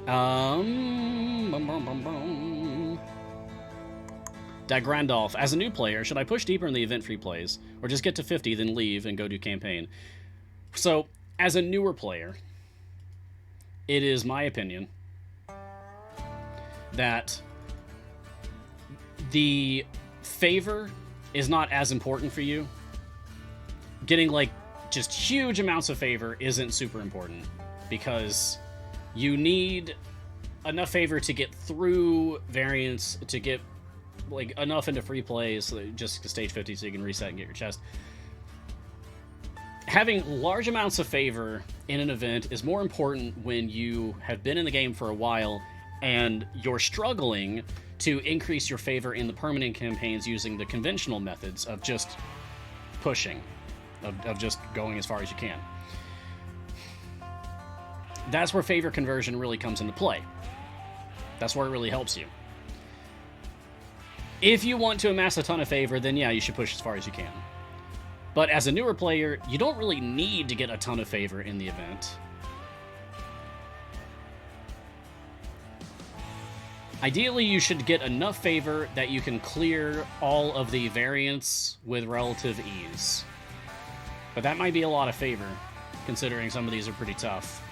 Dagrandolph, as a new player, should I push deeper in the event free plays, or just get to 50, then leave and go do campaign? So, as a newer player, it is my opinion that the favor is not as important for you. Getting, like, just huge amounts of favor isn't super important, because you need enough favor to get through variants, to get like enough into free plays, so just to stage 50 so you can reset and get your chest. Having large amounts of favor in an event is more important when you have been in the game for a while and you're struggling to increase your favor in the permanent campaigns using the conventional methods of just pushing, of just going as far as you can. That's where favor conversion really comes into play. That's where it really helps you. If you want to amass a ton of favor, then yeah, you should push as far as you can. But as a newer player, you don't really need to get a ton of favor in the event. Ideally, you should get enough favor that you can clear all of the variants with relative ease. But that might be a lot of favor, considering some of these are pretty tough.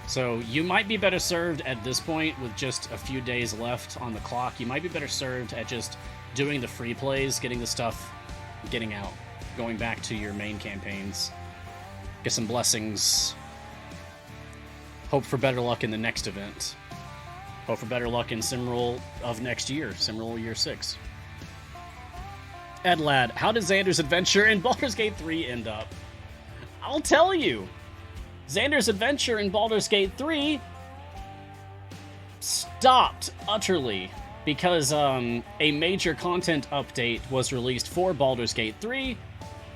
So you might be better served at this point with just a few days left on the clock. You might be better served at just doing the free plays, getting the stuff, getting out, going back to your main campaigns, get some blessings, hope for better luck in the next event, hope for better luck in Simral of next year, Simral Year 6. Edlad, how did Xander's adventure in Baldur's Gate 3 end up? I'll tell you. Xander's adventure in Baldur's Gate 3 stopped utterly because a major content update was released for Baldur's Gate 3. For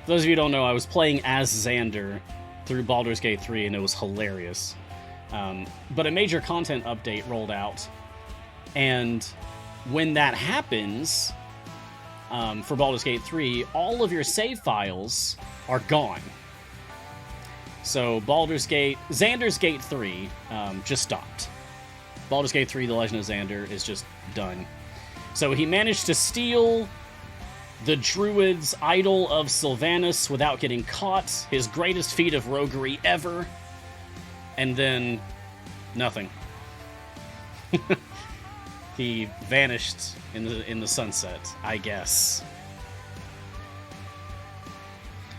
those of you who don't know, I was playing as Xander through Baldur's Gate 3, and it was hilarious. But a major content update rolled out, and when that happens, for Baldur's Gate 3, all of your save files are gone. So Xander's Gate 3 just stopped. Baldur's Gate 3, The Legend of Xander, is just done. So he managed to steal the Druid's Idol of Sylvanas without getting caught, his greatest feat of roguery ever, and then nothing. He vanished in the sunset, I guess.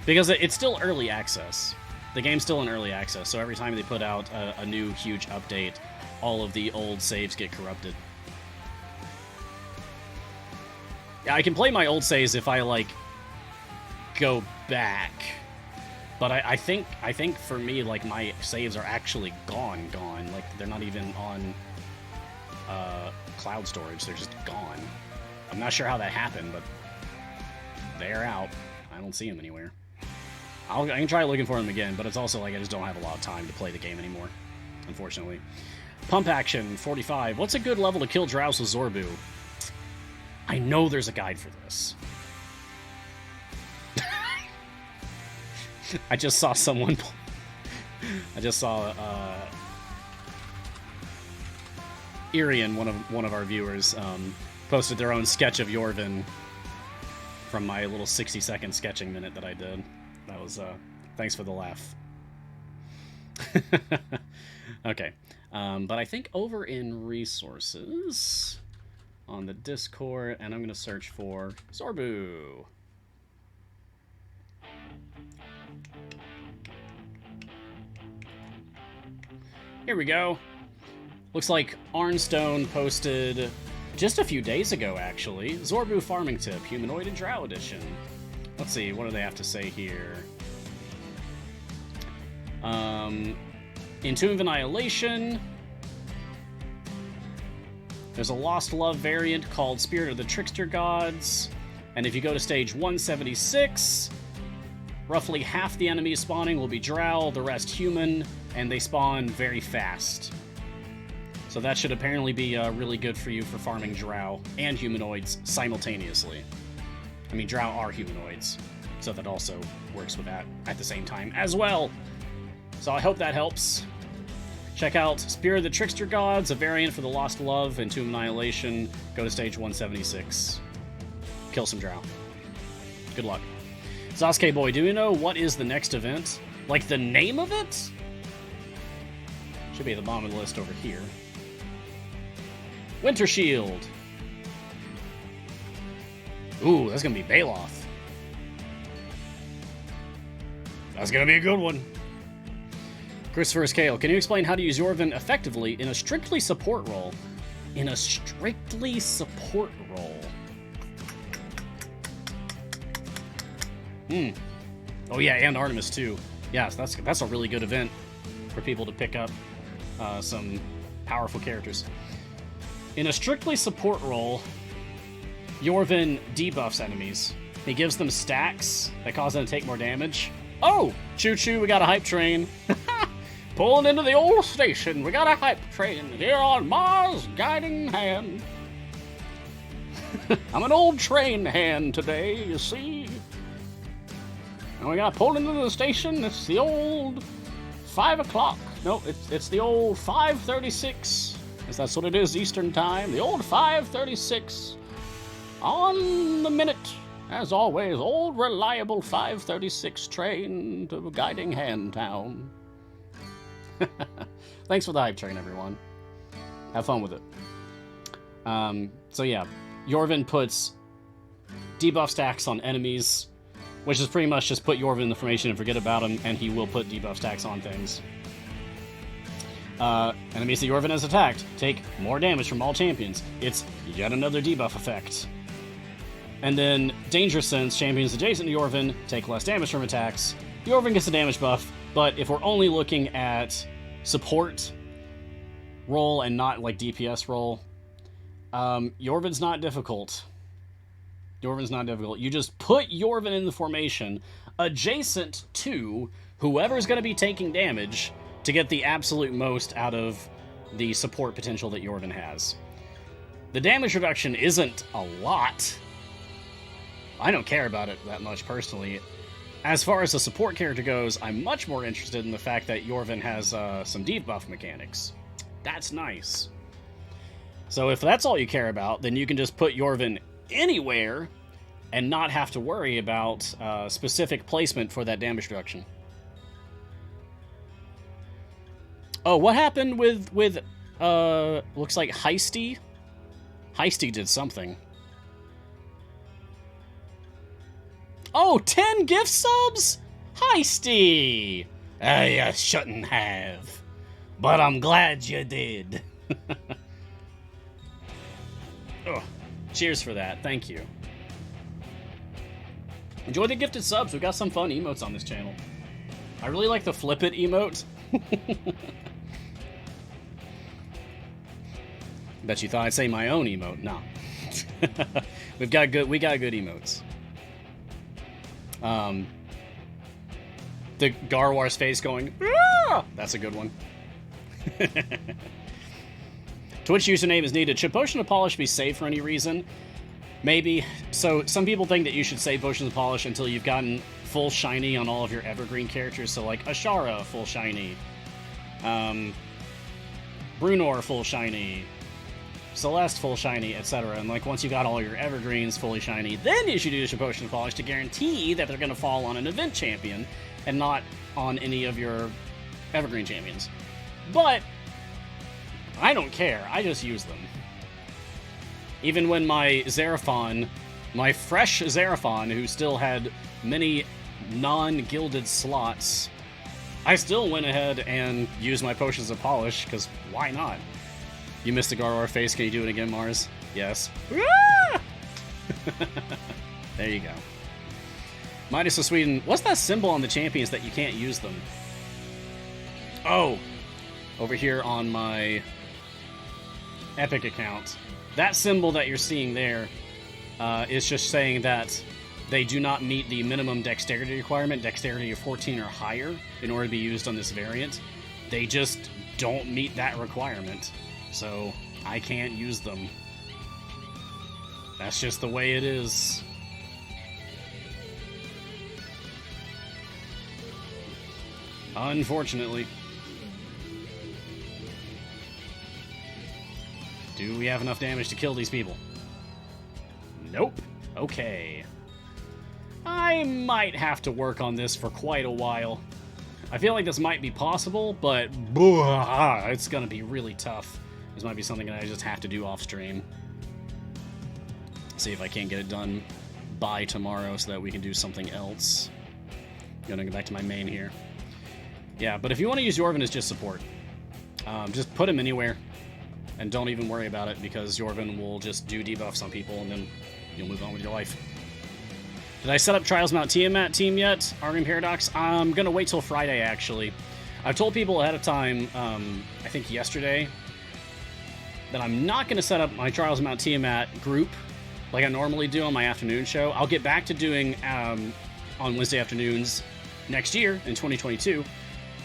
Because it's still early access. The game's still in early access, so every time they put out a new huge update, all of the old saves get corrupted. Yeah, I can play my old saves if I, like, go back. But I think for me, like, my saves are actually gone. Like, they're not even on cloud storage. They're just gone. I'm not sure how that happened, but they're out. I don't see them anywhere. I can try looking for them again, but it's also like I just don't have a lot of time to play the game anymore, unfortunately. Pump Action 45. What's a good level to kill Drows with Zorbu? I know there's a guide for this. I just saw someone... I just saw Irian, one of our viewers, posted their own sketch of Yorvin from my little 60-second sketching minute that I did. That was, thanks for the laugh. Okay. But I think over in resources on the Discord, and I'm going to search for Zorbu. Here we go. Looks like Arnstone posted just a few days ago, actually. Zorbu farming tip, humanoid and drow edition. Let's see, what do they have to say here? In Tomb of Annihilation, there's a Lost Love variant called Spirit of the Trickster Gods, and if you go to stage 176, roughly half the enemies spawning will be drow, the rest human, and they spawn very fast. So that should apparently be really good for you for farming drow and humanoids simultaneously. I mean, drow are humanoids, so that also works with that at the same time as well. So I hope that helps. Check out Spirit of the Trickster Gods, a variant for the Lost Love and Tomb of Annihilation. Go to stage 176. Kill some drow. Good luck. Sasuke Boy, do you know what is the next event? Like the name of it? Should be at the bottom of the list over here. Winter Shield. Ooh, that's gonna be Baloth. That's gonna be a good one. Christopher's Kale, can you explain how to use Yorvin effectively in a strictly support role? In a strictly support role. Oh yeah, and Artemis too. Yes, that's a really good event for people to pick up some powerful characters. In a strictly support role, Yorvin debuffs enemies. He gives them stacks that cause them to take more damage. Oh! Choo-choo, we got a hype train. Pulling into the old station, we got a hype train here on Mars Guiding Hand. I'm an old train hand today, you see. And we got pulled into the station, it's the old 5 o'clock. No, it's the old 5:36. That's what it is, Eastern Time. The old 5:36. On the minute, as always, old reliable 5:36 train to Guiding Hand Town. Thanks for the hype train, everyone. Have fun with it. So yeah, Yorvin puts debuff stacks on enemies, which is pretty much just put Yorvin in the formation and forget about him, and he will put debuff stacks on things. Enemies that Yorvin has attacked take more damage from all champions. It's yet another debuff effect. And then Danger Sense, champions adjacent to Yorvin take less damage from attacks. Yorvin gets a damage buff, but if we're only looking at support role and not like DPS role, Yorvin's not difficult. Yorvin's not difficult. You just put Yorvin in the formation adjacent to whoever's going to be taking damage to get the absolute most out of the support potential that Yorvin has. The damage reduction isn't a lot. I don't care about it that much personally. As far as the support character goes, I'm much more interested in the fact that Yorvin has some debuff mechanics. That's nice. So if that's all you care about, then you can just put Yorvin anywhere and not have to worry about specific placement for that damage reduction. Oh, what happened with looks like Heisty? Heisty did something. Oh, 10 gift subs? Heisty! You shouldn't have. But I'm glad you did. Oh, cheers for that. Thank you. Enjoy the gifted subs. We've got some fun emotes on this channel. I really like the flip it emote. Bet you thought I'd say my own emote. Nah. we got good emotes. The Garwar's face going, "Ah!" That's a good one. Twitch username is needed. Should Potion of Polish be saved for any reason? Maybe. So some people think that you should save Potions of Polish until you've gotten full shiny on all of your evergreen characters. So like Ashara full shiny, Brunor full shiny, Celeste full shiny, etc. And like once you got all your evergreens fully shiny, then you should use your Potion of Polish to guarantee that they're going to fall on an event champion and not on any of your evergreen champions. But I don't care. I just use them. Even when my Xeraphon, my fresh Xeraphon, who still had many non-gilded slots, I still went ahead and used my Potions of Polish, because why not? You missed the Garwar face. Can you do it again, Mars? Yes. Ah! There you go. Midas of Sweden. What's that symbol on the champions that you can't use them? Oh, over here on my Epic account. That symbol that you're seeing there is just saying that they do not meet the minimum dexterity requirement, dexterity of 14 or higher, in order to be used on this variant. They just don't meet that requirement, so I can't use them. That's just the way it is. Unfortunately. Do we have enough damage to kill these people? Nope. Okay. I might have to work on this for quite a while. I feel like this might be possible, but it's gonna be really tough. This might be something that I just have to do off stream. See if I can't get it done by tomorrow so that we can do something else. I'm gonna go back to my main here. Yeah, but if you want to use Yorvin as just support, just put him anywhere and don't even worry about it, because Yorvin will just do debuffs on people and then you'll move on with your life. Did I set up Trials Mount Tiamat team yet? Argon Paradox? I'm gonna wait till Friday, actually. I've told people ahead of time, I think yesterday, that I'm not gonna set up my Trials Mount Tiamat group like I normally do on my afternoon show. I'll get back to doing on Wednesday afternoons next year in 2022,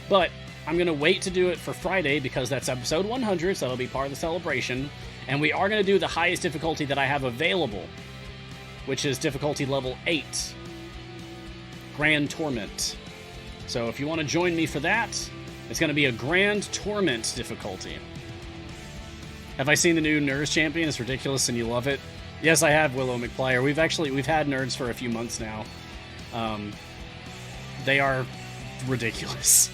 but I'm gonna wait to do it for Friday because that's episode 100, so that'll be part of the celebration, and we are gonna do the highest difficulty that I have available, which is difficulty level 8, Grand Torment. So if you want to join me for that, it's going to be a Grand Torment difficulty. Have I seen the new Nerds Champion? It's ridiculous and you love it. Yes, I have, Willow McPlyer. We've had Nerds for a few months now. They are ridiculous.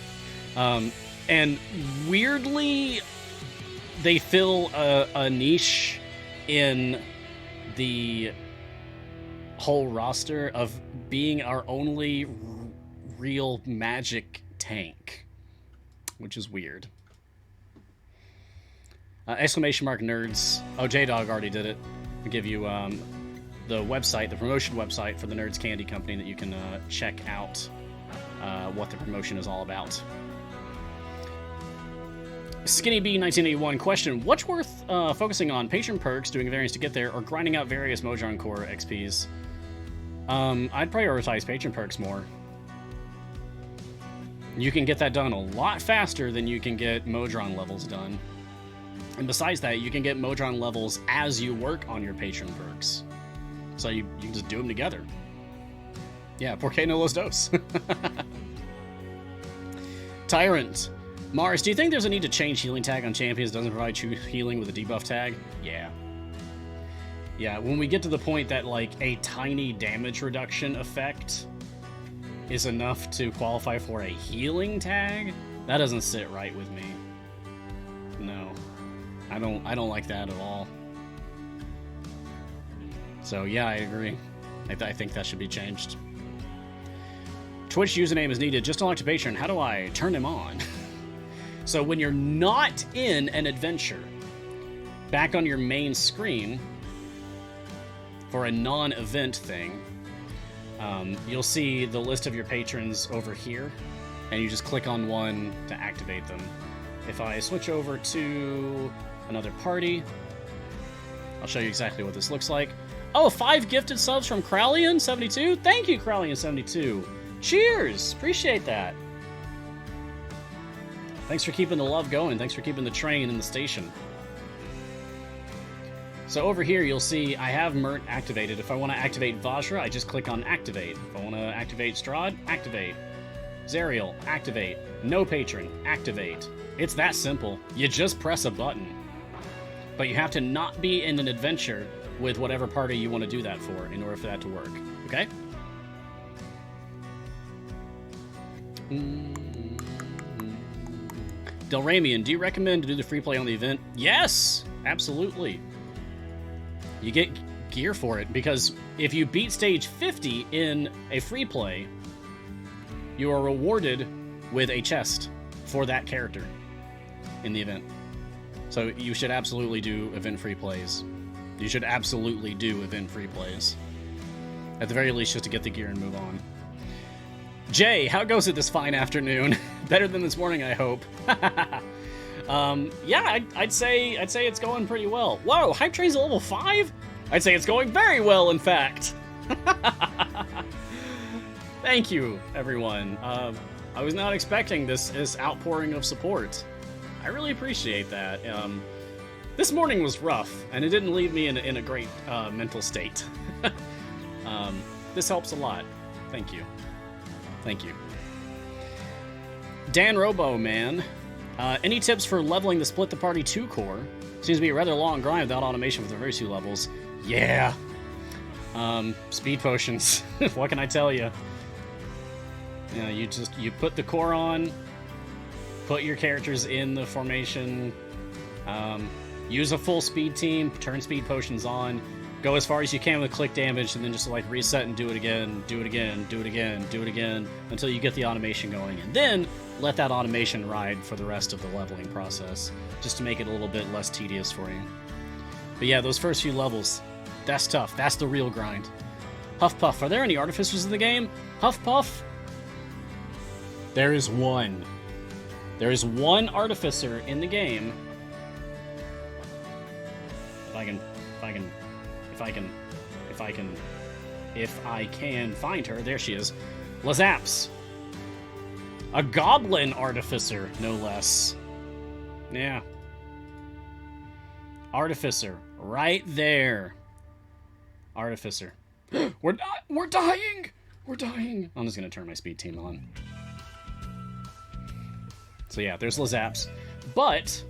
And weirdly, they fill a niche in the whole roster of being our only real magic tank, which is weird. Exclamation mark nerds. Oh, J-Dog already did it. I'll give you the website, the promotion website for the Nerds Candy Company that you can check out what the promotion is all about. Skinny B 1981 question: what's worth focusing on, patron perks, doing variants to get there, or grinding out various Mojang Core XPs? I'd prioritize patron perks more. You can get that done a lot faster than you can get Mojang levels done. And besides that, you can get Mojang levels as you work on your patron perks. So you can just do them together. Yeah, porque no los dos. Tyrant. Mars, do you think there's a need to change healing tag on champions that doesn't provide true healing with a debuff tag? Yeah. Yeah, when we get to the point that, like, a tiny damage reduction effect is enough to qualify for a healing tag, that doesn't sit right with me. No. I don't like that at all. So, yeah, I agree. I think that should be changed. Twitch username is needed. Just unlock to patron. How do I turn him on? So when you're not in an adventure, back on your main screen for a non-event thing, you'll see the list of your patrons over here, and you just click on one to activate them. If I switch over to another party, I'll show you exactly what this looks like. Oh, 5 gifted subs from Crowleyan72. Thank you, Crowleyan72. Cheers! Appreciate that. Thanks for keeping the love going. Thanks for keeping the train in the station. So over here, you'll see I have Mert activated. If I want to activate Vajra, I just click on Activate. If I want to activate Strahd, Activate. Zerial, Activate. No Patron, Activate. It's that simple. You just press a button. But you have to not be in an adventure with whatever party you want to do that for in order for that to work. Okay? Delramian, do you recommend to do the free play on the event? Yes, absolutely. You get gear for it, because if you beat stage 50 in a free play, you are rewarded with a chest for that character in the event. So you should absolutely do event free plays You should absolutely do event free plays. At the very least, just to get the gear and move on. Jay, how goes it this fine afternoon? Better than this morning, I hope. Yeah, I'd say it's going pretty well. Whoa, Hype Train's a level 5? I'd say it's going very well, in fact. Thank you, everyone. I was not expecting this outpouring of support. I really appreciate that. This morning was rough, and it didn't leave me in a great mental state. This helps a lot. Thank you. Thank you. Dan Robo, man. Any tips for leveling the Split the Party 2 core? Seems to be a rather long grind without automation for the very 2 levels. Yeah. Speed potions. What can I tell you? You know, you put the core on, put your characters in the formation, use a full speed team, turn speed potions on, go as far as you can with click damage, and then just like reset and do it again, do it again, do it again, do it again, until you get the automation going. And then let that automation ride for the rest of the leveling process, just to make it a little bit less tedious for you. But yeah, those first few levels, that's tough. That's the real grind. Huffpuff, are there any artificers in the game? Huffpuff? There is one. There is one artificer in the game. If I can find her, there she is. Lazaps. A goblin artificer, no less. Yeah. Artificer, right there. Artificer. We're dying! We're dying! I'm just gonna turn my speed team on. So yeah, there's Lazaps. But,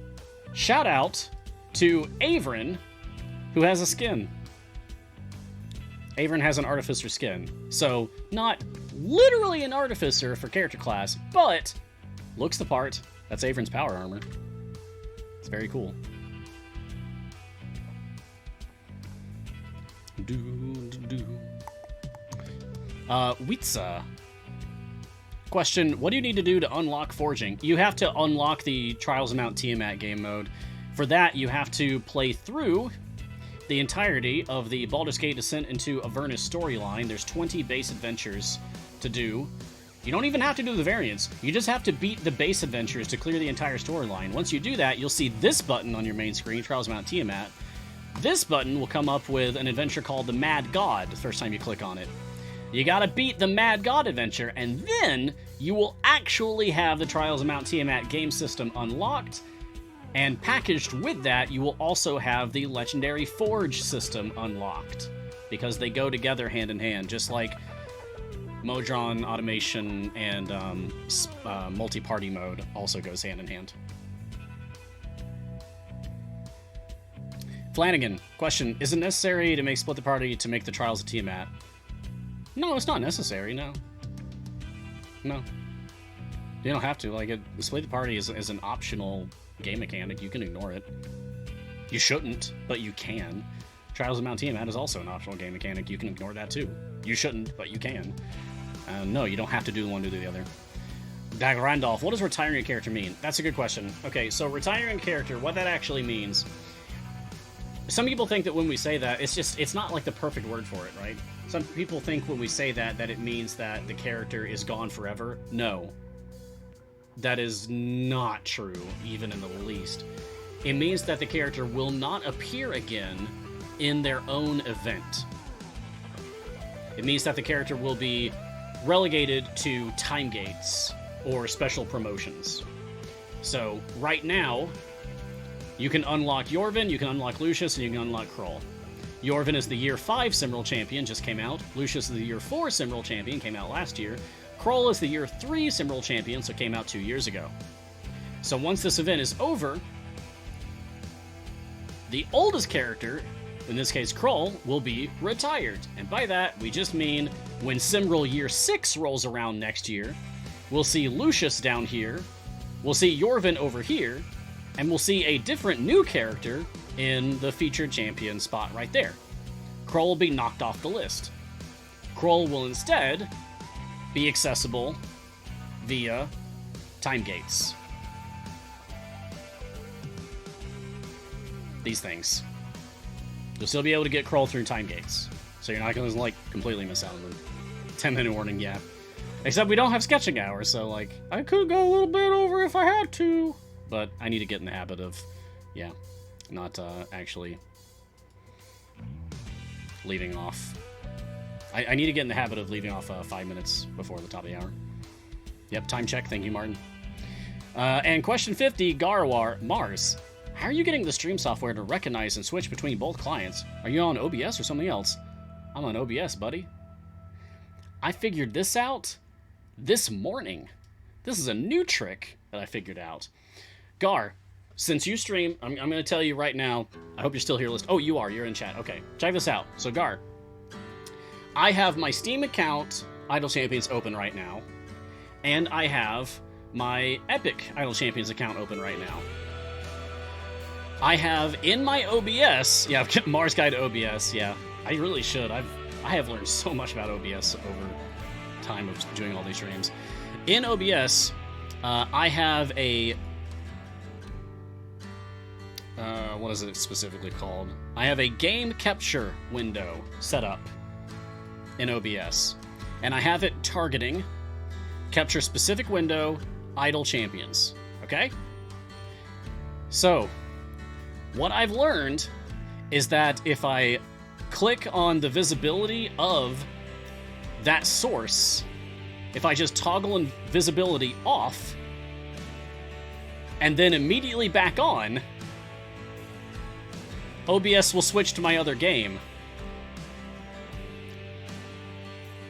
shout out to Averin, who has a skin. Averin has an Artificer skin. So, not literally an Artificer for character class, but looks the part. That's Averin's power armor. It's very cool. Witza. Question, what do you need to do to unlock forging? You have to unlock the Trials of Mount Tiamat game mode. For that, you have to play through the entirety of the Baldur's Gate Descent into Avernus storyline. There's 20 base adventures to do. You don't even have to do the variants. You just have to beat the base adventures to clear the entire storyline. Once you do that, you'll see this button on your main screen, Trials of Mount Tiamat. This button will come up with an adventure called the Mad God the first time you click on it. You gotta beat the Mad God adventure, and then you will actually have the Trials of Mount Tiamat game system unlocked, and packaged with that, you will also have the Legendary Forge system unlocked, because they go together hand in hand, just like Modron automation and multi-party mode also goes hand in hand. Flanagan, question, is it necessary to make Split the Party to make the Trials of Tiamat? No, it's not necessary, no. No. You don't have to. Like, Split the Party is an optional game mechanic. You can ignore it. You shouldn't, but you can. Trials of Mount Tiamat is also an optional game mechanic. You can ignore that too. You shouldn't, but you can. No, you don't have to do one to do the other. Dag Randolph, what does retiring a character mean? That's a good question. Okay, so retiring a character, what that actually means... Some people think that when we say that, it's not like the perfect word for it, right? Some people think when we say that it means that the character is gone forever. No. That is not true, even in the least. It means that the character will not appear again in their own event. It means that the character will be relegated to time gates or special promotions. So, right now, you can unlock Yorvin, you can unlock Lucius, and you can unlock Kroll. Yorvin is the Year 5 Simral Champion, just came out. Lucius is the Year 4 Simral Champion, came out last year. Kroll is the Year 3 Simral Champion, so came out 2 years ago. So once this event is over, the oldest character, in this case Kroll, will be retired. And by that, we just mean when Simral Year 6 rolls around next year, we'll see Lucius down here, we'll see Yorvin over here, and we'll see a different new character in the featured champion spot right there. Kroll will be knocked off the list. Kroll will instead be accessible via time gates. These things. You'll still be able to get crawl through time gates. So you're not going to, like, completely miss out on them. 10-minute warning, yeah. Except we don't have sketching hours, so, like, I could go a little bit over if I had to. But I need to get in the habit of, yeah, not actually leaving off. I need to get in the habit of leaving off 5 minutes before the top of the hour. Yep, time check. Thank you, Martin. And question 50, Garwar Mars. How are you getting the stream software to recognize and switch between both clients? Are you on OBS or something else? I'm on OBS, buddy. I figured this out this morning. This is a new trick that I figured out. Gar, since you stream, I'm going to tell you right now. I hope you're still here. Oh, you are. You're in chat. Okay, check this out. So, Gar, I have my Steam account, Idle Champions, open right now. And I have my Epic Idle Champions account open right now. I have in my OBS, yeah, Mars Guide to OBS, yeah. I really should. I have learned so much about OBS over time of doing all these streams. In OBS, I have a what is it specifically called? I have a game capture window set up in OBS, and I have it targeting capture specific window Idle Champions. Okay? So, what I've learned is that if I click on the visibility of that source, if I just toggle visibility off and then immediately back on, OBS will switch to my other game.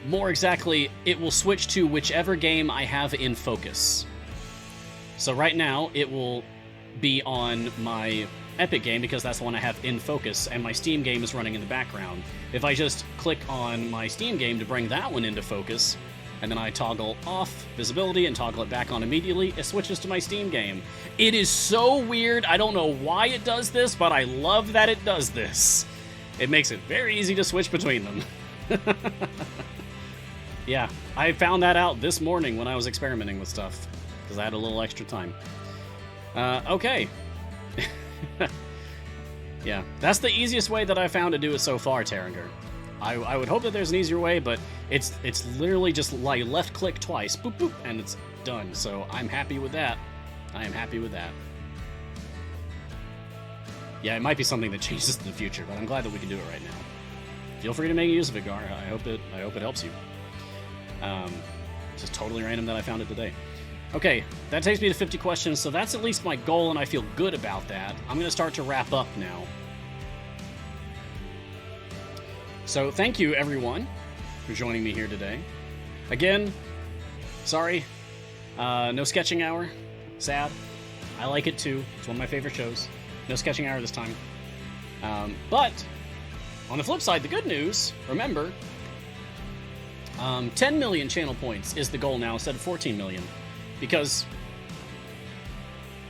More exactly, it will switch to whichever game I have in focus. So right now, it will be on my Epic game because that's the one I have in focus, and my Steam game is running in the background. If I just click on my Steam game to bring that one into focus, and then I toggle off visibility and toggle it back on immediately, it switches to my Steam game. It is so weird. I don't know why it does this, but I love that it does this. It makes it very easy to switch between them. Yeah, I found that out this morning when I was experimenting with stuff, because I had a little extra time. Okay. Yeah, that's the easiest way that I found to do it so far, Terringer. I would hope that there's an easier way, but it's literally just like left click twice, boop boop, and it's done. So I'm happy with that. I am happy with that. Yeah, it might be something that changes in the future, but I'm glad that we can do it right now. Feel free to make use of it, Gar. I hope it helps you. Just totally random that I found it today. Okay, that takes me to 50 questions, so that's at least my goal, and I feel good about that. I'm going to start to wrap up now. So thank you, everyone, for joining me here today. Again, sorry, no sketching hour. Sad. I like it too. It's one of my favorite shows. No sketching hour this time. But on the flip side, the good news, remember, 10 million channel points is the goal now instead of 14 million. Because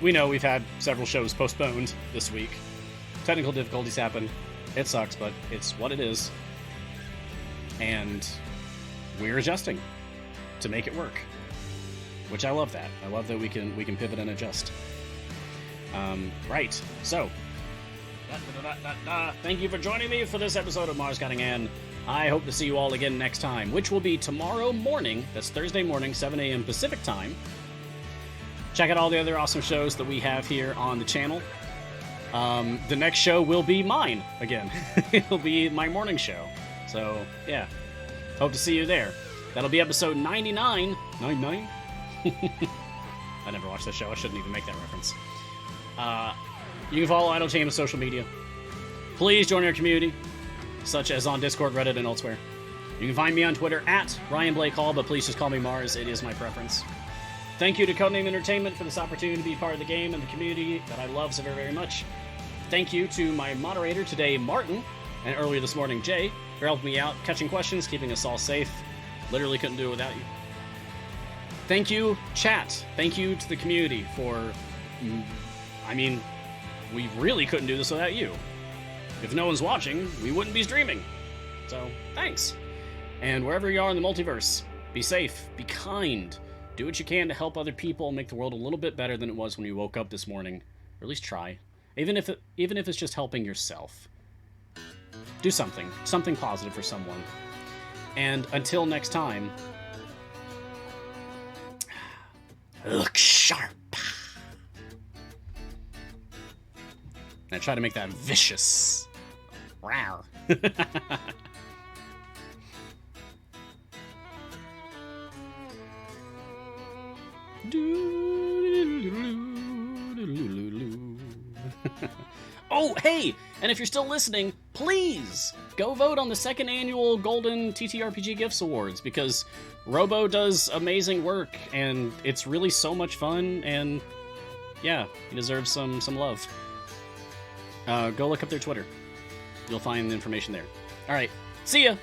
we know we've had several shows postponed this week. Technical difficulties happen. It sucks, but it's what it is. And we're adjusting to make it work. Which I love that. I love that we can pivot and adjust. Right. So, thank you for joining me for this episode of Mars Cutting, and I hope to see you all again next time, which will be tomorrow morning. That's Thursday morning, 7 a.m. Pacific time. Check out all the other awesome shows that we have here on the channel. The next show will be mine again. It'll be my morning show. So, yeah. Hope to see you there. That'll be episode 99. 99? I never watched that show. I shouldn't even make that reference. You can follow Idle Champions social media. Please join our community, such as on Discord, Reddit, and elsewhere. You can find me on Twitter at Ryan Blake Hall, but please just call me Mars. It is my preference. Thank you to Codename Entertainment for this opportunity to be part of the game and the community that I love so very, very much. Thank you to my moderator today, Martin, and earlier this morning, Jay, for helping me out, catching questions, keeping us all safe. Literally couldn't do it without you. Thank you, chat. Thank you to the community for... I mean, we really couldn't do this without you. If no one's watching, we wouldn't be streaming. So, thanks. And wherever you are in the multiverse, be safe, be kind, do what you can to help other people, make the world a little bit better than it was when you woke up this morning. Or at least try. Even if it's just helping yourself. Do something. Something positive for someone. And until next time, look sharp. And I try to make that vicious. Rawr. Oh, hey! And if you're still listening, please go vote on the second annual Golden TTRPG Gifts Awards, because Robo does amazing work, and it's really so much fun, and yeah, he deserves some love. Go look up their Twitter. You'll find the information there. All right, see ya!